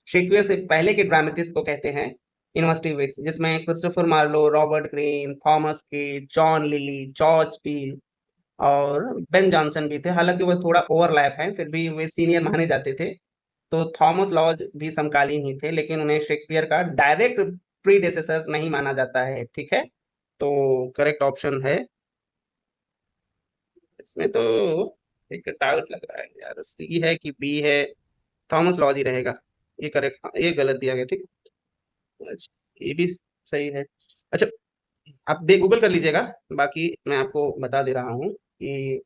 शेक्सपियर से पहले के ड्रामेटिस्ट को कहते हैं इन्वेस्टिगेट्स, जिसमें Christopher Marlowe, Robert Greene, Thomas Kyd, John Lyly, George Peele, और बेन जॉनसन भी थे, हालांकि वो थोड़ा ओवरलैप है, फिर भी वे सीनियर माने जाते थे। तो थॉमस लॉज भी समकालीन ही थे, लेकिन उन्हें शेक्सपियर का डायरेक्ट प्रीडेसेसर नहीं माना जाता है। ठीक है, तो करेक्ट ऑप्शन है इसमें तो, एक डाउट लग रहा है यार, सी है कि बी है। थॉमस लॉज ही रहेगा। ये करेक्ट, ये गलत दिया गया। ठीक, अच्छा, ये भी सही है। अच्छा, आप दे गूगल कर लीजिएगा, बाकी मैं आपको बता दे रहा हूँ कि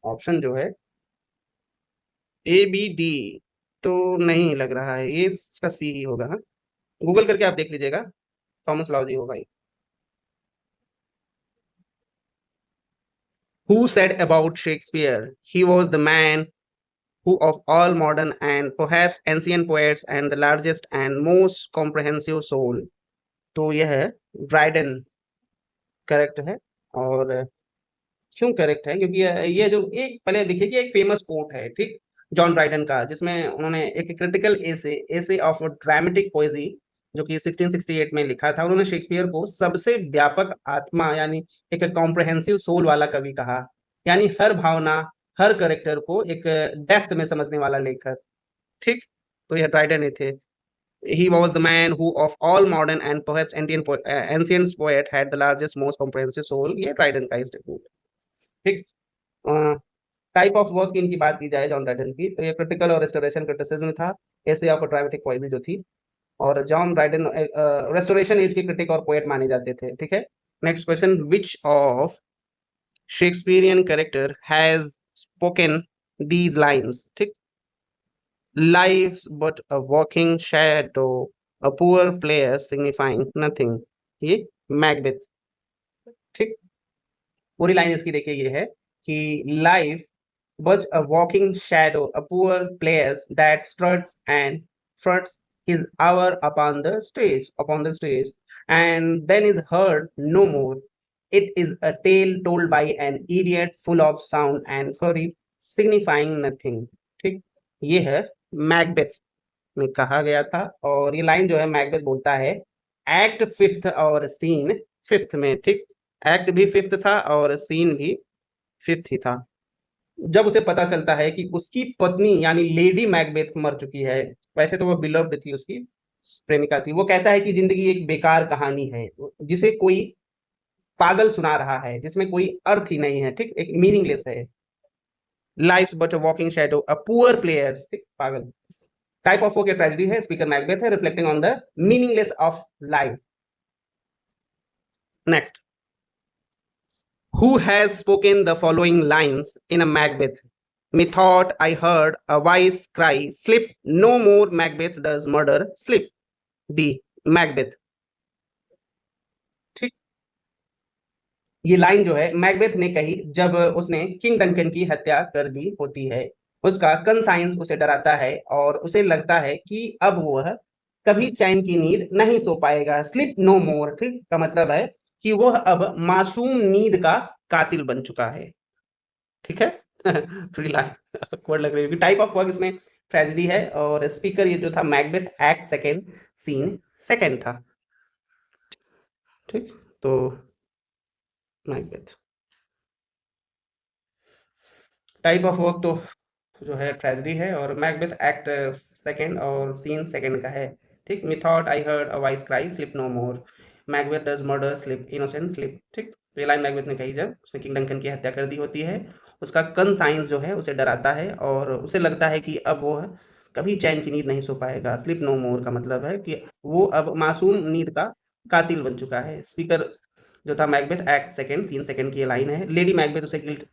ऑप्शन जो है ए बी डी तो नहीं लग रहा है, ये इसका सी ही होगा। हाँ, गूगल करके आप देख लीजिएगा, थॉमस लॉज ही होगा ये। Who said about Shakespeare? He was the man who, of all modern and perhaps ancient poets, and the largest and most comprehensive soul. तो यह है ड्राइडन, करेक्ट है। और क्यों करेक्ट है, क्योंकि ये जो एक पहले देखिए कि एक फेमस कोट है, ठीक, जॉन ड्राइडन का, जिसमें उन्होंने एक क्रिटिकल एसे ऑफ ड्रामेटिक पोएजी जो कि 1668 में लिखा था। उन्होंने शेक्सपियर को सबसे व्यापक आत्मा, यानी एक कॉम्प्रहेंसिव सोल वाला कवि कहा, यानी हर भावना, हर करेक्टर को एक डेप्थ में समझने वाला लेखक। ठीक, तो यह ड्राइडन ही थे। He was the man who, of all modern and perhaps ancient poet, had the largest, most comprehensive soul. ये ड्राइडन का इंस्टीट्यूट। ठीक, टाइप ऑफ वर्क की इनकी बात की जाए जॉन ड्राइडन की, तो ये क्रिटिकल और रेस्टोरेशन क्रिटिसिज्म था, ऐसे ऑफ ड्रामेटिक पोएट्री जो थी। और जॉन ड्राइडन रेस्टोरेशन एज के क्रिटिक और पोएट माने जाते थे। ठीक है, next question, which of Shakespearean character has spoken these lines? ठीक, life but a walking shadow, a poor player signifying nothing, ये मैकबेथ। ठीक, पूरी लाइन इसकी देखिए, ये है कि life was a walking shadow, a poor place that struts and fronts his hour upon the stage, and then is heard no more. It is a tale told by an idiot, full of sound and fury, signifying nothing. ठीक, ये है मैकबेथ में कहा गया था। और ये लाइन जो है मैकबेथ बोलता है एक्ट फिफ्थ और सीन फिफ्थ में। ठीक, एक्ट भी फिफ्थ था और सीन भी फिफ्थ ही था। जब उसे पता चलता है कि उसकी पत्नी यानी लेडी मैकबेथ मर चुकी है, वैसे तो वो बिलव्ड थी, उसकी प्रेमिका थी, वो कहता है कि जिंदगी एक बेकार कहानी है जिसे कोई पागल सुना रहा है, जिसमें कोई अर्थ ही नहीं है। ठीक, एक मीनिंगलेस है। Life but a walking shadow, a poor player, ठीक, पागल। टाइप ऑफ वर्क ट्रेजेडी है, स्पीकर मैकबेथ है, reflecting on the meaningless of life. Next, who has spoken the following lines in a Macbeth? Methought I heard a wise cry, slip no more, Macbeth does murder, slip. B. Macbeth। ठीक, ये लाइन जो है मैकबेथ ने कही जब उसने किंग डंकन की हत्या कर दी होती है। उसका कंसाइंस उसे डराता है और उसे लगता है कि अब वह कभी चैन की नींद नहीं सो पाएगा। स्लिप नो मोर, ठीक, का मतलब है कि वह अब मासूम नींद का कातिल बन चुका है। ठीक है, थोड़ी लाइन awkward लग रही है, टाइप ऑफ वर्क इसमें ट्रेजेडी है, और स्पीकर ये जो था Macbeth, act second, scene second था। ठीक, तो मैकबेथ टाइप ऑफ वर्क तो जो है ट्रेजेडी है, और मैकबेथ एक्ट सेकंड और सीन सेकंड का है। ठीक, methought I heard a voice cry, sleep no more, Macbeth does murder, sleep innocent sleep. ठीक, तो ये लाइन मैकबेथ ने कही जब उसने किंग डंकन की हत्या कर दी होती है। उसका कंसाइंस जो है उसे डराता है और उसे लगता है कि अब वो कभी चैन की नींद नहीं सो पाएगा। स्लिप नो मोर का मतलब है कि वो अब मासूम नींद का कातिल बन चुका है। स्पीकर जो था Macbeth, act second, scene second की ये लाइन है। लेडी मैकबेथ उसे गिल्ट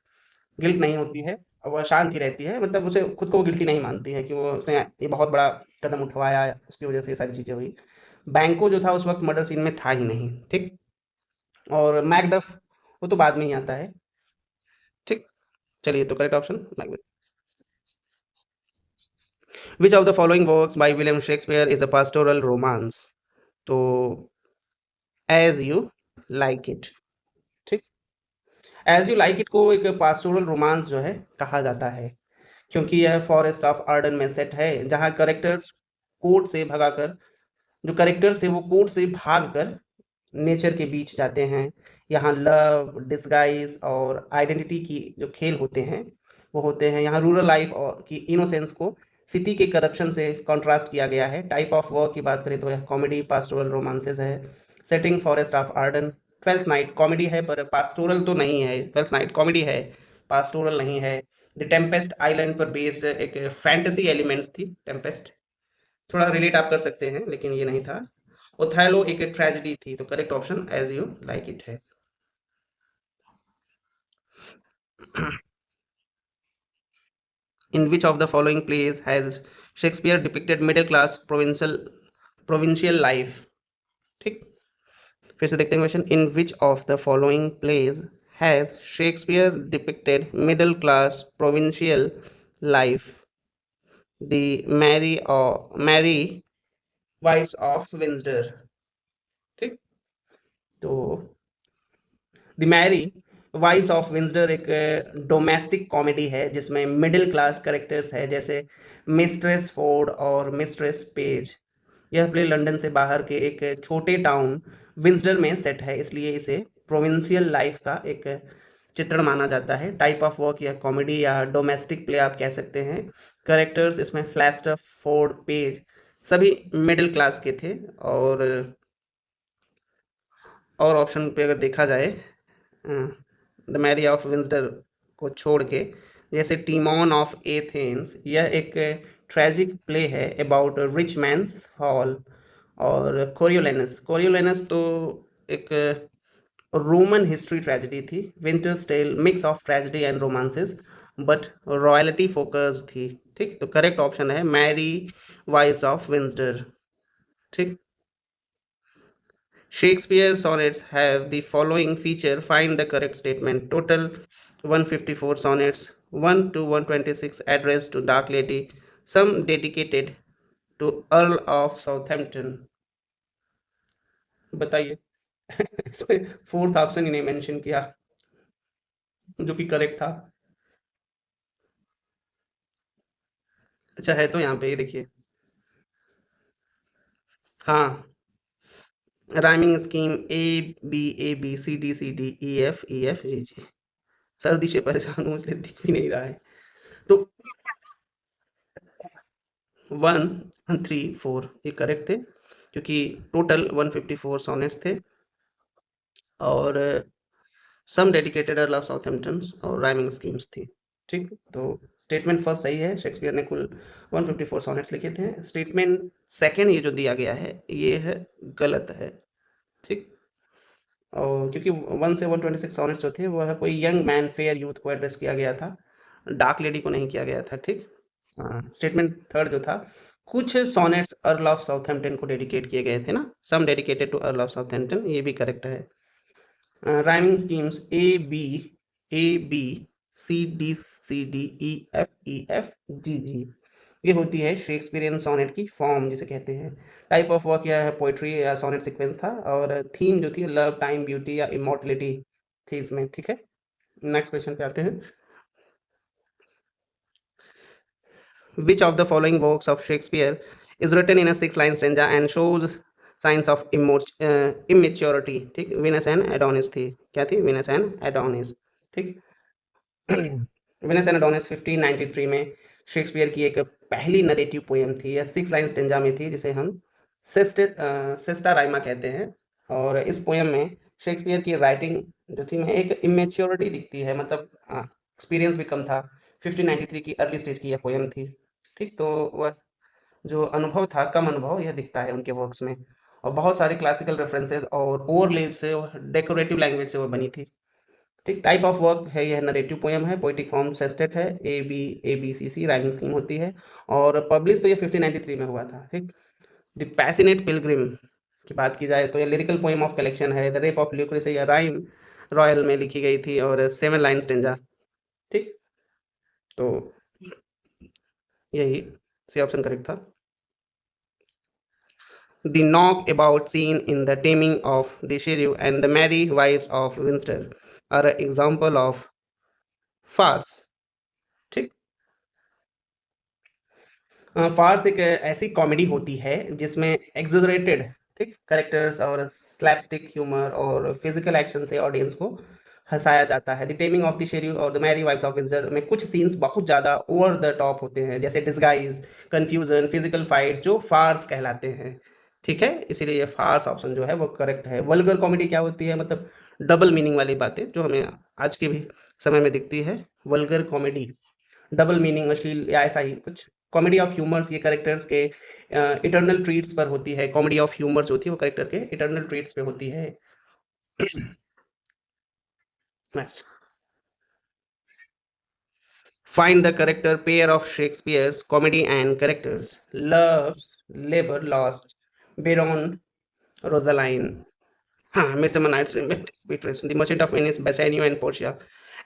गिल्ट नहीं होती है, और वह शांत ही रहती है, मतलब उसे खुद को वो गिल्टी नहीं मानती है कि वो उसने ये बहुत बड़ा कदम उठवाया, उसकी वजह से ये सारी चीज़ें हुई। बैंको जो था उस वक्त मर्डर सीन में था ही नहीं। ठीक, और मैकडफ वो तो बाद में ही आता है। ठीक, चलिए, तो correct option Macbeth. Which of the following works by William Shakespeare is a pastoral romance? तो एज यू लाइक इट। ठीक, एज यू लाइक इट को एक पास्टोरल रोमांस जो है कहा जाता है, क्योंकि यह फॉरेस्ट ऑफ आर्डन में सेट है, जहाँ करेक्टर्स कोर्ट से भगाकर जो करेक्टर्स थे वो कोर्ट से भागकर नेचर के बीच जाते हैं। यहाँ लव, डिस्गाइज़ और आइडेंटिटी की जो खेल होते हैं, वो होते हैं। यहाँ रूरल लाइफ़ और की इनोसेंस को सिटी के करप्शन से कॉन्ट्रास्ट किया गया है। टाइप ऑफ वर्क की बात करें तो यह कॉमेडी, पास्टोरल, रोमांसेस है। Setting forest of Ardern, twelfth night comedy है पर पास्टोरल तो नहीं है। ट्वेल्थ नाइट कॉमेडी है, पास्टोरल नहीं है। द टेम्पेस्ट आइलैंड पर बेस्ड एक फैंटेसी एलिमेंट्स थी टेम्पेस्ट, थोड़ा रिलेट आप कर सकते हैं लेकिन ये नहीं था। ओथेलो एक ट्रेजेडी थी, तो correct option as you like it है। In which of the following plays has Shakespeare depicted middle class provincial life? ठीक, फिर से देखते हैं question. In which of the following plays has Shakespeare depicted middle class provincial life? The Mary wives of Windsor. ठीक, तो the Mary wives of Windsor एक डोमेस्टिक कॉमेडी है जिसमें मिडिल क्लास कैरेक्टर्स है, जैसे मिस्ट्रेस फोर्ड और मिस्ट्रेस पेज। यह प्ले लंदन से बाहर के एक छोटे टाउन विंसडर में सेट है, इसलिए इसे प्रोविंशियल लाइफ का एक चित्रण माना जाता है। टाइप ऑफ वर्क या कॉमेडी या डोमेस्टिक प्ले आप कह सकते हैं। कैरेक्टर्स इसमें फ्लैस्टर, फोर्ड, पेज सभी मिडिल क्लास के थे। और ऑप्शन पे अगर देखा जाए, द मैरी ऑफ विंसडर को छोड़ के, जैसे टीमोन ऑफ एथेंस, यह एक ट्रेजिक प्ले है अबाउट रिच मैन्स हॉल। और कोरियोलेनस तो एक रोमन हिस्ट्री ट्रेजेडी थी। Winter's Tale mix of tragedy and romances but royalty focus थी। ठीक, तो करेक्ट ऑप्शन है मैरी वाइफ्स ऑफ विंसडर। ठीक, Shakespeare sonnets have the following feature. Find the correct statement. Total 154 sonnets, 1 to 126 addressed to Dark Lady, some dedicated to Earl of Southampton. बताइए। इसमें फोर्थ ऑप्शन इन्हें मेंशन किया, जो कि करेक्ट था। अच्छा है तो यहाँ पे ये देखिए। हाँ, राइमिंग स्कीम ABABCDCDEFEFGG। सर्दी से परेशान हूँ इसलिए दिख भी नहीं रहा है। तो 1, 3, 4 ये करेक्ट थे, क्योंकि टोटल 154 सॉनेट्स थे। और सम डेडिकेटेड लव साउथहैम्पटन और राइमिंग स्कीम्स थी। ठीक, तो स्टेटमेंट फर्स्ट सही है, शेक्सपियर ने कुल 154 सॉनेट्स लिखे थे। स्टेटमेंट सेकंड ये जो दिया गया है ये है गलत है। ठीक, और क्योंकि 1 से 126 सॉनेट्स जो थे वह कोई यंग मैन फेयर यूथ को एड्रेस किया गया था, डार्क लेडी को नहीं किया गया था। ठीक, स्टेटमेंट थर्ड जो था, कुछ सोनेट्स अर्ल ऑफ साउथहैम्पटन को डेडिकेट किए गए थे ना, some dedicated to earl of Southampton, ये भी करेक्ट है। Rhyming schemes A B C D ये होती है शेक्सपियरियन सोनेट की फॉर्म जिसे कहते हैं। टाइप ऑफ वर्क या पोइट्री या सोनेट सीक्वेंस था, और थीम जो थी लव, टाइम, ब्यूटी या इमॉर्टलिटी थी इसमें। ठीक है, नेक्स्ट क्वेश्चन पे आते हैं। Which of the following works of Shakespeare is written in a six-line stanza and shows signs of immaturity? ठीक, विनस एंड एडोनिस थी। क्या थी? Venus and Adonis. ठीक, विनस एंड एडोनिस 1593 में शेक्सपियर की एक पहली नरेटिव पोएम थी। यह 6 लाइन स्टेंजा में थी, जिसे हम सेस्टा राइमा कहते हैं। और इस पोएम में शेक्सपियर की राइटिंग जो थी में एक इमेच्योरिटी दिखती है, मतलब एक्सपीरियंस भी कम था। 1593 की अर्ली स्टेज की यह पोएम थी। ठीक, तो वह जो अनुभव था, कम अनुभव, यह दिखता है उनके वर्क्स में। और बहुत सारे क्लासिकल रेफरेंसेस और ओवरलेप से, डेकोरेटिव लैंग्वेज से वो बनी थी। ठीक, टाइप ऑफ वर्क है यह नरेटिव पोएम है। पोएटिक फॉर्म सेस्टेट है, ABCC राइमिंग स्कीम होती है। और पब्लिश तो ये 1593 में हुआ था। ठीक, द पैसिनेट पिलग्रिम की बात की जाए तो ये लिरिकल पोएम ऑफ कलेक्शन है। द रेप ऑफ ल्यूक्रेस या राइम रॉयल में लिखी गई थी, और 7 लाइन स्टेंजा। ठीक, तो यही सी ऑप्शन करेक्ट था। The knockabout scene in The Taming of the Shrew and The Merry Wives of Windsor are an example of farce. ठीक, फार्स एक ऐसी कॉमेडी होती है जिसमें एग्जैजरेटेड ठीक, कैरेक्टर्स और स्लैपस्टिक ह्यूमर और फिजिकल एक्शन से ऑडियंस को हंसाया जाता है। The Taming of the Shrew और the Mary wives of Windsor में कुछ सीन्स बहुत ज़्यादा ओवर द टॉप होते हैं, जैसे डिस्गाइज, कंफ्यूजन, फिजिकल फाइट, जो फार्स कहलाते हैं। ठीक है, इसीलिए ये फार्स ऑप्शन जो है वो करेक्ट है। वल्गर कॉमेडी क्या होती है, मतलब डबल मीनिंग वाली बातें जो हमें आज के भी समय में दिखती है। वल्गर कॉमेडी डबल मीनिंग, अश्लील या ऐसा ही कुछ। कॉमेडी ऑफ ह्यूमर्स ये कैरेक्टर्स के इटर्नल ट्रीट्स पर होती है। कॉमेडी ऑफ ह्यूमर्स होती है वो कैरेक्टर के इटर्नल ट्रीट्स पे होती है। Next, find the correct pair of Shakespeare's comedy and characters. Love, labour lost, Berowne, Rosaline. हाँ, midsummer night's dream, Beatrice, the merchant of Venice, Bassanio and Portia,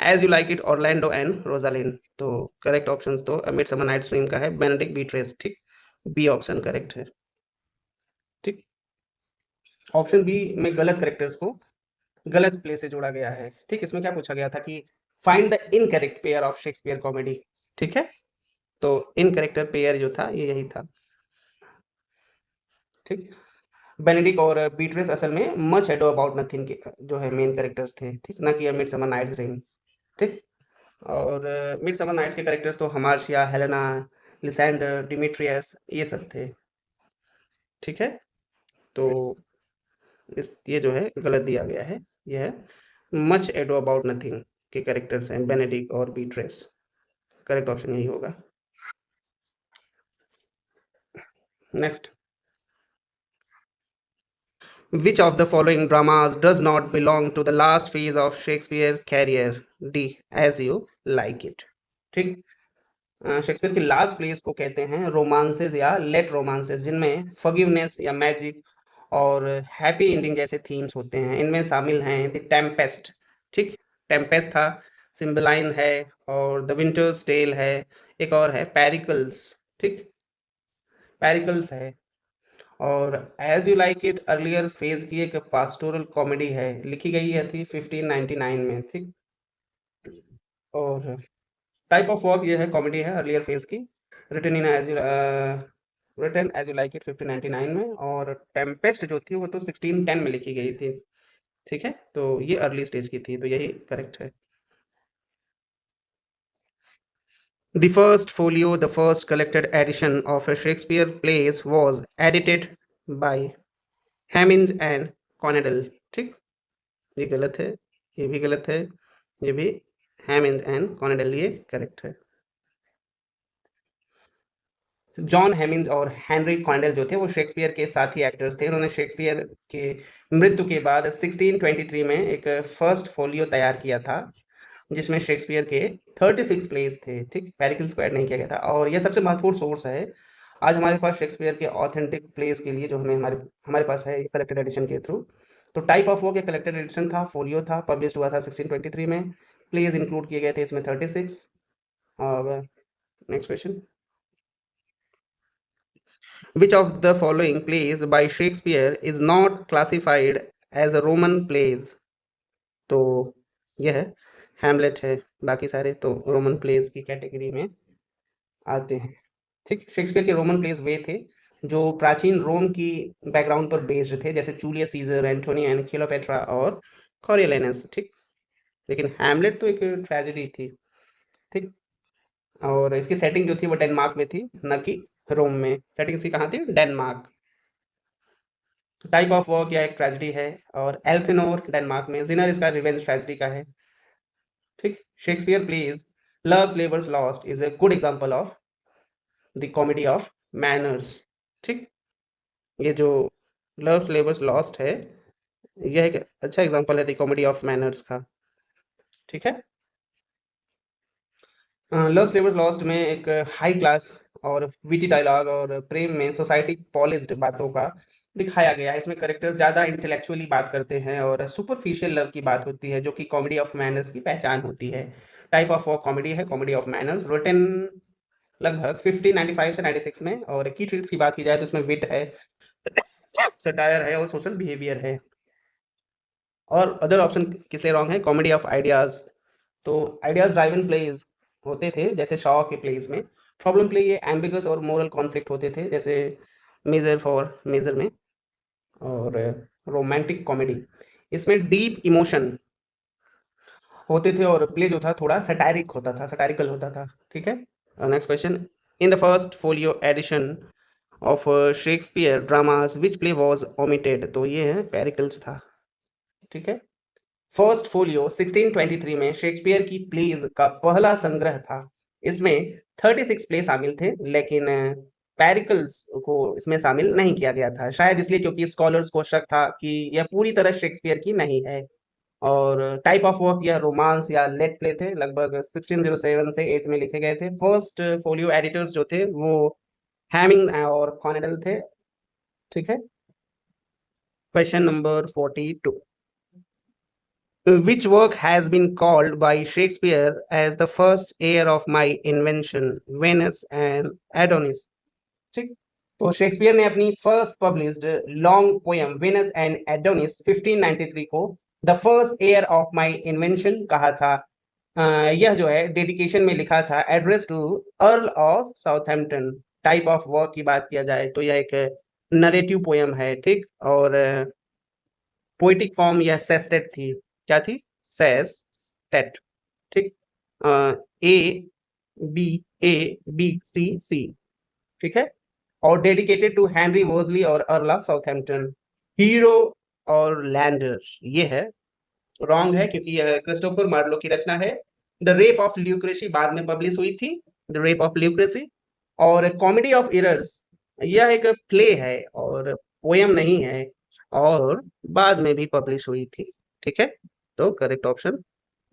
as you like it, Orlando and Rosalind. तो करेक्ट ऑप्शन तो मिडसमर नाइट्स ड्रीम का है, बेनेडिक्ट बीट्रेस। ठीक, बी ऑप्शन करेक्ट है। ठीक, ऑप्शन बी में गलत करेक्टर्स को गलत प्ले से जोड़ा गया है। ठीक, इसमें क्या पूछा गया था कि find the incorrect pair of Shakespeare comedy. ठीक है, तो इनकरेक्टर पेयर जो था ये यही था। ठीक, बेनेडिक्ट और बीट्रेस असल में मच एडो अबाउट नथिंग के जो है मेन कैरेक्टर्स थे। ठीक, ना कि मिडसमर नाइट्स ड्रीम। ठीक, और मिडसमर नाइट्स के कैरेक्टर्स तो हमार्शिया, हेलेना, लिसेंडर, डिमिट्रियस ये सब थे। ठीक है, तो इस ये जो है गलत दिया गया है। ये है मच एडो अबाउट नथिंग के कैरेक्टर्स हैं बेनेडिक्ट और बीट्रेस। करेक्ट ऑप्शन यही होगा। Next, which of the following dramas does not belong to the last phase of Shakespeare career. D, As you like It. ठीक, शेक्सपियर की लास्ट प्लेस को कहते हैं रोमांसेस या लेट रोमांसेस, जिनमें फॉरगिवनेस या मैजिक और हैप्पी एंडिंग जैसे थीम्स होते हैं। इनमें शामिल हैं द टेम्पेस्ट। ठीक, टेम्पेस्ट था, सिम्बलाइन है, और द विंटर्स टेल है, एक और है पेरिकल्स। ठीक, पेरिकल्स है, और As you like It earlier phase की एक पास्टोरल कॉमेडी है, लिखी गई है थी 1599 में। ठीक, और टाइप ऑफ वर्क ये है, कॉमेडी है अर्लियर फेज की, written in as written As you like It 1599 में, और टेम्पेस्ट जो थी वो तो 1610 में लिखी गई थी। ठीक है, तो ये अर्ली स्टेज की थी, तो यही करेक्ट है। The first folio, the first collected edition of a Shakespeare plays was edited by Hammond and Connell। ठीक, ये गलत है, ये भी गलत है, ये भी हैमिंड एंड कॉनेडल, ये करेक्ट है। जॉन हेमिंग और हेनरी कॉन्डेल जो थे वो शेक्सपियर के साथी एक्टर्स थे। उन्होंने शेक्सपियर के मृत्यु के बाद 1623 में एक फर्स्ट फोलियो तैयार किया था, जिसमें शेक्सपियर के 36 प्लेस थे। ठीक, पेरिकल्स को ऐड नहीं किया गया था, और यह सबसे महत्वपूर्ण सोर्स है आज हमारे पास शेक्सपियर के ऑथेंटिक प्लेस के लिए, जो हमें हमारे हमारे पास है कलेक्टेड एडिशन के थ्रू। तो टाइप ऑफ वर्क एक कलेक्टेड एडिशन था, फोलियो था, पब्लिश हुआ था 1623 में। प्लेस इंक्लूड किए गए थे इसमें 36। और next question, which of the following plays by Shakespeare is not classified as a Roman plays। तो यह है हैमलेट है, बाकी सारे तो रोमन प्लेस की कैटेगरी में आते हैं। ठीक, शेक्सपियर के रोमन प्लेस वे थे जो प्राचीन रोम की बैकग्राउंड पर बेस्ड थे, जैसे Julius Caesar, Antony and Cleopatra और कॉरियोलानस। ठीक, लेकिन हैमलेट तो एक ट्रेजेडी थी। ठीक, और इसकी सेटिंग जो थी वो डेनमार्क में थी, न कि रोम में। सेटिंग इसकी कहाँ थी, डेनमार्क। टाइप ऑफ वर्क या एक ट्रेजेडी है, और एल्सिनोर डेनमार्क में, जिनर इसका रिवेंज ट्रेजेडी का है। ठीक, Shakespeare plays Love's Labour's Lost is a good example of the comedy of manners. ठीक, ये जो लव लेबर्स लॉस्ट है यह एक अच्छा एग्जांपल है द कॉमेडी ऑफ मैनर्स का। ठीक है, लव फ्लेवर्स लॉस्ट में एक हाई क्लास और विटी डायलॉग और प्रेम में सोसाइटी पॉलिश्ड बातों का दिखाया गया है। इसमें करेक्टर्स ज़्यादा इंटेलेक्चुअली बात करते हैं और सुपरफिशियल लव की बात होती है, जो कि कॉमेडी ऑफ मैनर्स की पहचान होती है। टाइप ऑफ वर्क कॉमेडी है, कॉमेडी ऑफ मैनर्स, रिटन लगभग 1595 से 96 में। और की ट्रीट्स की बात की जाए तो उसमें विट है, सटायर है और सोशल बिहेवियर है। और अदर ऑप्शन किसलिए रॉन्ग है, कॉमेडी ऑफ आइडियाज। तो आइडियाज ड्राइवन प्लेज होते थे जैसे शॉ के प्लेज में। प्रॉब्लम प्ले ये एम्बिगस और मोरल कॉन्फ्लिक्ट होते थे, जैसे मेजर फॉर मेजर में। और रोमांटिक कॉमेडी, इसमें डीप इमोशन होते थे और प्ले जो था थोड़ा सटायरिक होता था, सटायरिकल होता था। ठीक है, next question, in the First Folio edition of Shakespeare dramas which play was omitted, तो ये है पेरिकल्स था। ठीक है, फर्स्ट फोलियो 1623 में शेक्सपियर की प्लेज का पहला संग्रह था। इसमें 36 प्ले शामिल थे, लेकिन पेरिकल्स को इसमें शामिल नहीं किया गया था, शायद इसलिए क्योंकि स्कॉलर्स को शक था कि यह पूरी तरह शेक्सपियर की नहीं है। और टाइप ऑफ वर्क या रोमांस या लेट प्ले थे, लगभग 1607 से 8 में लिखे गए थे। फर्स्ट फोलियो एडिटर्स जो थे वो हैमिंग और कॉनेडल थे। ठीक है, question number 42, which work has been called by Shakespeare as the first heir of my invention, Venus and Adonis? ठीक, तो शेक्सपियर ने अपनी first published long poem Venus and Adonis 1593 को the first heir of my invention कहा था। यह जो है डेडिकेशन में लिखा था, address to earl of Southampton. Type of work की बात किया जाए तो यह एक नरेटिव पोएम है। ठीक, और पोएटिक फॉर्म यह सेस्टेट थी। क्या थी? सेस्टेट। ठीक, ए बी ए बी सी सी। ठीक है, और डेडिकेटेड टू हेनरी वोजली और अर्ल ऑफ साउथहैम्पटन। हीरो और लैंडर ये है रॉन्ग है, क्योंकि यह क्रिस्टोफर मार्लो की रचना है। द रेप ऑफ ल्यूक्रेसी बाद में पब्लिश हुई थी, द रेप ऑफ ल्यूक्रेसी। और कॉमेडी ऑफ इरर्स यह एक प्ले है और पोएम नहीं है, और बाद में भी पब्लिश हुई थी। ठीक है, तो correct option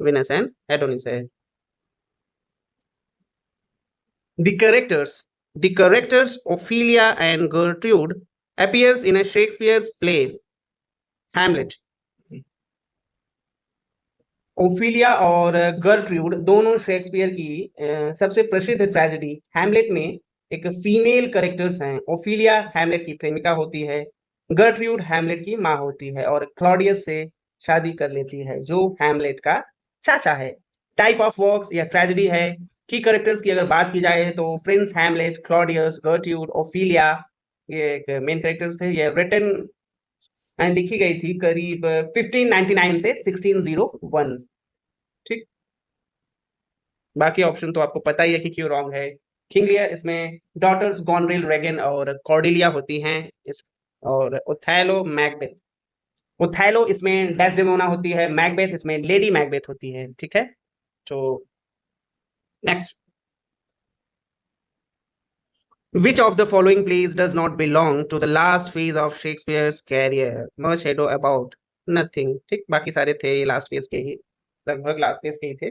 Venus and Adonis है। The characters Ophelia and Gertrude appears in a Shakespeare's play, Hamlet. Ophelia और गर्ट्रूड दोनों शेक्सपियर की सबसे प्रसिद्ध ट्रेजेडी हैमलेट में एक फीमेल कैरेक्टर्स हैं। ओफिलिया हैमलेट की प्रेमिका होती है, गर्ट्रूड हैमलेट की माँ होती है और क्लॉडियस से शादी कर लेती है जो हैमलेट का चाचा है। टाइप ऑफ वर्क्स या ट्रेजेडी है। की कैरेक्टर्स की अगर बात की जाए तो Prince Hamlet, Claudius, Gertrude, Ophelia ये एक मेन कैरेक्टर्स थे। ये रिटन एंड लिखी गई थी करीब 1599 से 1601। ठीक, बाकी ऑप्शन तो आपको पता ही है कि क्यों रॉन्ग है। किंग लियर इसमें डॉटर्स गॉनरेल, रेगन और कॉर्डेलिया होती हैं। इस और ओथेलो मैकबेथ, ओथेलो इसमें डेस्डेमोना होती है, मैकबेथ इसमें लेडी मैकबेथ होती है। ठीक है, तो next, which of the following plays does not belong to the last phase of Shakespeare's career? No shadow about nothing। ठीक, बाकी सारे थे लास्ट फेज के ही, लगभग लास्ट फेज के ही थे।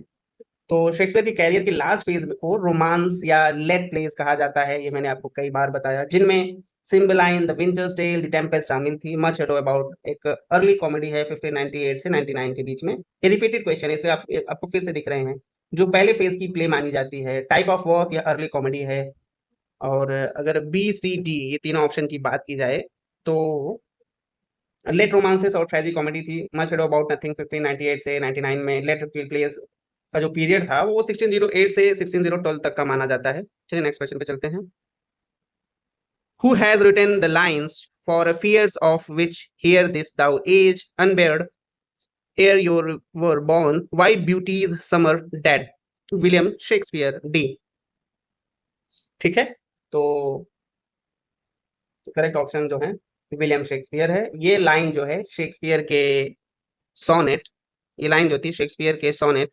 तो शेक्सपियर के कैरियर के लास्ट फेज को रोमांस या लेट प्लेस कहा जाता है, ये मैंने आपको कई बार बताया, जिनमें Cymbeline, the winter's tale, the tempest शामिल थी। मच एडो अबाउट एक अर्ली कॉमेडी है 1598 से 99 के बीच में। ये रिपीटेड क्वेश्चन है, इसे आपको फिर से दिख रहे हैं, जो पहले फेज की प्ले मानी जाती है। टाइप ऑफ वर्क या अर्ली कॉमेडी है। और अगर बी सी डी ये तीनों ऑप्शन की बात की जाए तो लेट रोमांसेस और ट्रेजिक कॉमेडी थी। मच एडो अबाउट नथिंग 1598 से 99 में। लेट प्लेस का जो पीरियड था वो 1608 से 1612 तक का माना जाता है। चलिए नेक्स्ट क्वेश्चन पे चलते हैं। Who has written the lines for fears of which hear this thou age unbared ere you were born, why beauty's summer dead? William Shakespeare, D. ठीक है, तो करेक्ट ऑप्शन जो है विलियम शेक्सपियर है। ये लाइन जो है शेक्सपियर के सोनेट, ये लाइन जो थी शेक्सपियर के सोनेट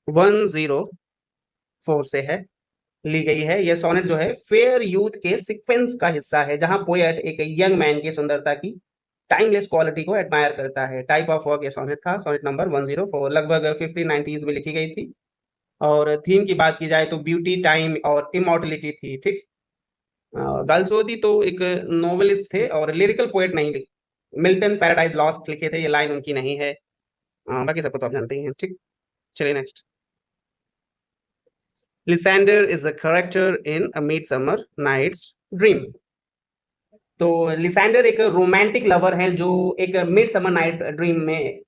104 से है, ली गई है। यह सोनेट जो है फेयर यूथ के सीक्वेंस का हिस्सा है, जहां पोएट एक यंग मैन की सुंदरता की टाइमलेस क्वालिटी को एडमायर करता है। टाइप ऑफ वर्क ये सोनेट था, सोनेट नंबर 104, लगभग 1590s में लिखी गई थी। और थीम की बात की जाए तो ब्यूटी, टाइम और इमॉर्टलिटी थी। ठीक, गाल्सवर्दी तो एक नोवेलिस्ट थे और लिरिकल पोएट नहीं लिखे। मिल्टन पैराडाइज लॉस्ट लिखे थे, ये लाइन उनकी नहीं है। बाकी सबको तो आप जानते ही हैं। ठीक, चलिए next. Lysander is a character in a midsummer night's dream. तो लिसेंडर एक रोमांटिक लवर है जो एक मिडसमर नाइट ड्रीम में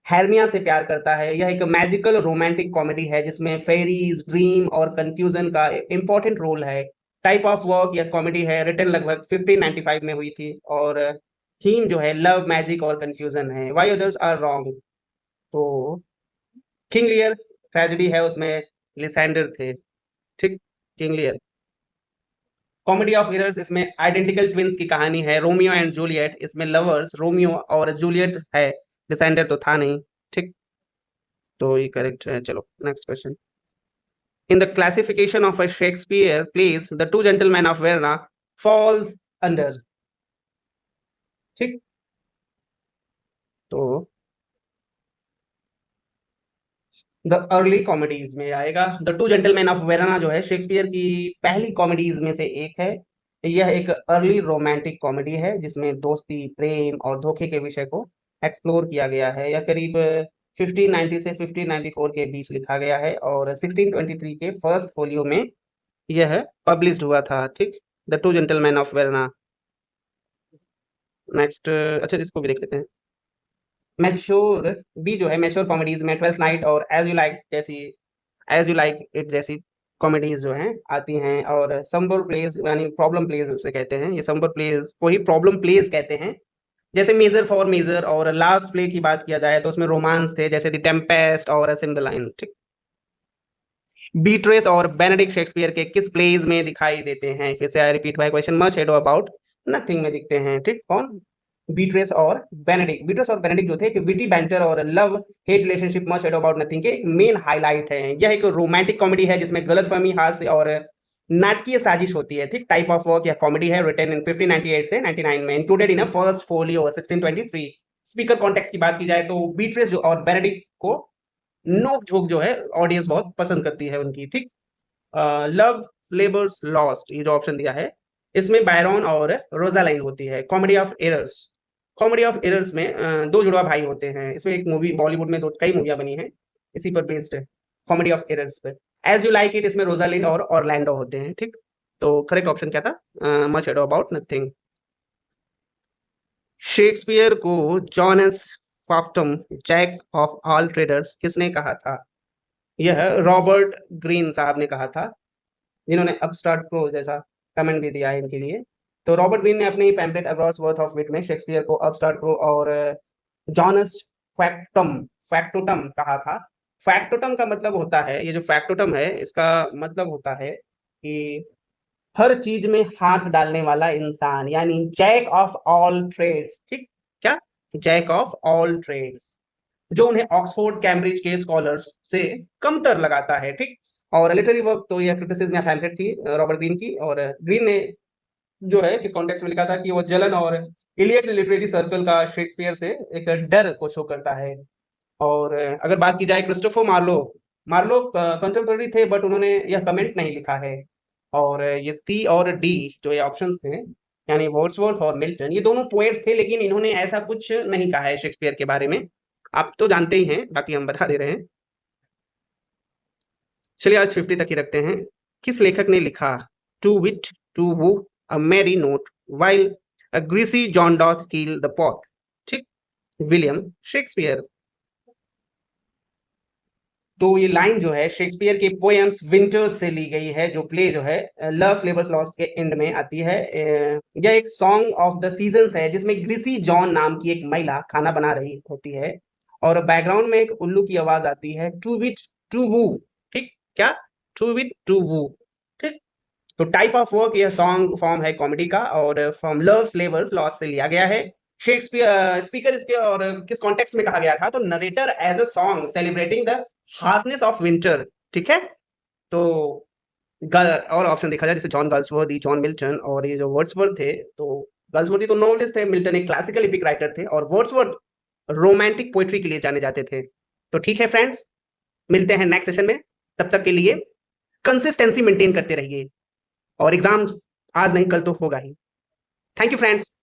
हेर्मिया से प्यार करता है। यह एक मैजिकल रोमांटिक कॉमेडी है जिसमें फेरीज, ड्रीम और कंफ्यूजन का इंपॉर्टेंट रोल है। टाइप ऑफ वर्क या कॉमेडी है, रिटन लगभग 1595 में हुई थी। और थीम जो है लव, मैजिक और कंफ्यूजन है। व्हाई अदर्स आर रॉन्ग, तो किंग लियर ट्रेजेडी है, उसमें लिसेंडर थे, ठीक, King Lear. Comedy of errors, इसमें आइडेंटिकल ट्विंस की कहानी है, रोमियो एंड जूलियट, इसमें लवर्स रोमियो और जूलियट है, लिसेंडर तो था नहीं, ठीक, तो ये करेक्ट है। चलो next question. In the classification of a Shakespeare plays the two gentlemen of Verona falls under, ठीक, तो द अर्ली कॉमेडीज में आएगा। The two gentlemen of Verona जो है शेक्सपियर की पहली कॉमेडीज में से एक है। यह एक अर्ली रोमांटिक कॉमेडी है जिसमें दोस्ती, प्रेम और धोखे के विषय को एक्सप्लोर किया गया है। यह करीब 1590 से 1594 के बीच लिखा गया है और 1623 के फर्स्ट फोलियो में यह पब्लिश्ड हुआ था, ठीक, the two gentlemen of Verona. Next, अच्छा इसको भी देख लेते हैं। मैच्योर भी जो है, मैच्योर कॉमेडीज में ट्वेल्थ नाइट और एज यू लाइक इट जैसी कॉमेडीज जो हैं आती हैं। और समबर प्लेस यानी प्रॉब्लम प्लेस उसे कहते हैं, ये समबर प्लेस को ही प्रॉब्लम प्लेस कहते हैं। जैसे मेजर फॉर मेजर और लास्ट प्ले की बात किया जाए तो उसमें रोमांस थे, जैसे द टेम्पेस्ट और सिंडरलाइन, ठीक। बीट्रेस और बेनेडिक्ट शेक्सपियर के किस प्लेज में दिखाई देते हैं? फिर से I repeat my question, much ado about nothing में दिखते हैं, ठीक। कौन? बीट्रेस और बेनेडिक्ट जो थे कि विटी बैंटर और love hate relationship much ado about Nothing के मेन हाईलाइट है। यह एक रोमांटिक कॉमेडी है जिसमें गलतफहमी, हास्य और नाटकीय साजिश होती है, ठीक। टाइप ऑफ वर्क या कॉमेडी है, रिटन इन 1598 से 99 में, included in a first folio 1623। Speaker context की बात की जाए तो बीट्रेस जो और बेनेडिक्ट को नोक झोंक जो है ऑडियंस बहुत पसंद करती है उनकी, ठीक। लव लेबर्स लॉस्ट, ये जो ऑप्शन दिया है इसमें बायरन और रोजालाइन होती है। कॉमेडी ऑफ एरर्स में दो जुड़वा भाई होते हैं। इसमें एक मूवी बॉलीवुड में दो कई मूवियां बनी हैं इसी पर बेस्ड है, कॉमेडी ऑफ एरर्स पे। एज यू लाइक इट, इसमें रोजालिंड और ऑरलैंडो होते हैं, ठीक। तो करेक्ट ऑप्शन क्या था? Much ado about nothing. Shakespeare को Johannes factotum Jack of all traders किसने कहा था? यह रॉबर्ट ग्रीन साहब ने कहा था, जिन्होंने अपस्टार्ट प्रो जैसा कमेंट भी दिया है इनके लिए। तो रॉबर्ट ग्रीन ने अपने ही पैम्पलेट अक्रॉस वर्थ ऑफ विट में शेक्सपियर को अपस्टार्ट प्रो और जॉनस फैक्टोटम कहा था। फैक्टोटम का मतलब होता है, ये जो फैक्टोटम है इसका मतलब होता है कि हर चीज में हाथ डालने वाला इंसान, यानी जैक ऑफ ऑल ट्रेड्स, ठीक। क्या? जैक ऑफ ऑल ट्रेड्स, जो उन्हें ऑक्सफोर्ड कैम्ब्रिज के स्कॉलर्स से कमतर लगाता है, ठीक। और लिटरेरी वर्क तो यह क्रिटिसिज्म या पैम्फलेट थी रॉबर्ट ग्रीन की। और ग्रीन ने जो है किस कॉन्टेक्स्ट में लिखा था कि वो जलन और इलियट लिटरेरी सर्कल का शेक्सपियर से एक डर को शो करता है। और अगर बात की जाए क्रिस्टोफर मार्लो, मार्लो कंटेम्पररी थे बट उन्होंने यह कमेंट नहीं लिखा है। और ये सी और डी जो ये ऑप्शंस थे, यानी वर्ड्सवर्थ और मिल्टन, ये दोनों पोएट्स थे लेकिन इन्होंने ऐसा कुछ नहीं कहा है शेक्सपियर के बारे में। आप तो जानते ही हैं, बाकी हम बता दे रहे हैं। चलिए आज 50 तक ही रखते हैं। किस लेखक ने लिखा to wit to woo a merry note while a greasy Joan doth keel the pot, ठीक। William Shakespeare. तो ये लाइन जो है शेक्सपियर के पोएम्स विंटर्स से ली गई है, जो प्ले जो है लव फ्लेवर्स लॉस्ट के एंड में आती है। यह एक सॉन्ग ऑफ द सीजन्स है जिसमें ग्रीसी जॉन नाम की एक महिला खाना बना रही होती है और बैकग्राउंड में एक उल्लू की आवाज आती है, टू विट टू वू, ठीक। क्या? टू विट टू वू, ठीक। तो टाइप ऑफ वर्क यह सॉन्ग फॉर्म है कॉमेडी का और फ्रॉम लव फ्लेवर्स लॉस्ट से लिया गया है। शेक्सपियर स्पीकर इसके और किस कॉन्टेक्स्ट में कहा गया था? तो narrator as a song celebrating the harshness of winter, ठीक है। तो और ऑप्शन देखा जाए जैसे जॉन गाल्सवर्दी, जॉन मिल्टन और ये जो वर्ड्सवर्थ थे, तो गाल्सवर्दी तो नॉवेलिस्ट थे, मिल्टन एक क्लासिकल एपिक राइटर थे और वर्ड्सवर्थ रोमांटिक पोएट्री के लिए जाने जाते थे। तो ठीक है फ्रेंड्स, मिलते हैं नेक्स्ट सेशन में। तब तक के लिए कंसिस्टेंसी मेंटेन करते रहिए और एग्जाम्स आज नहीं कल तो होगा ही। Thank you friends.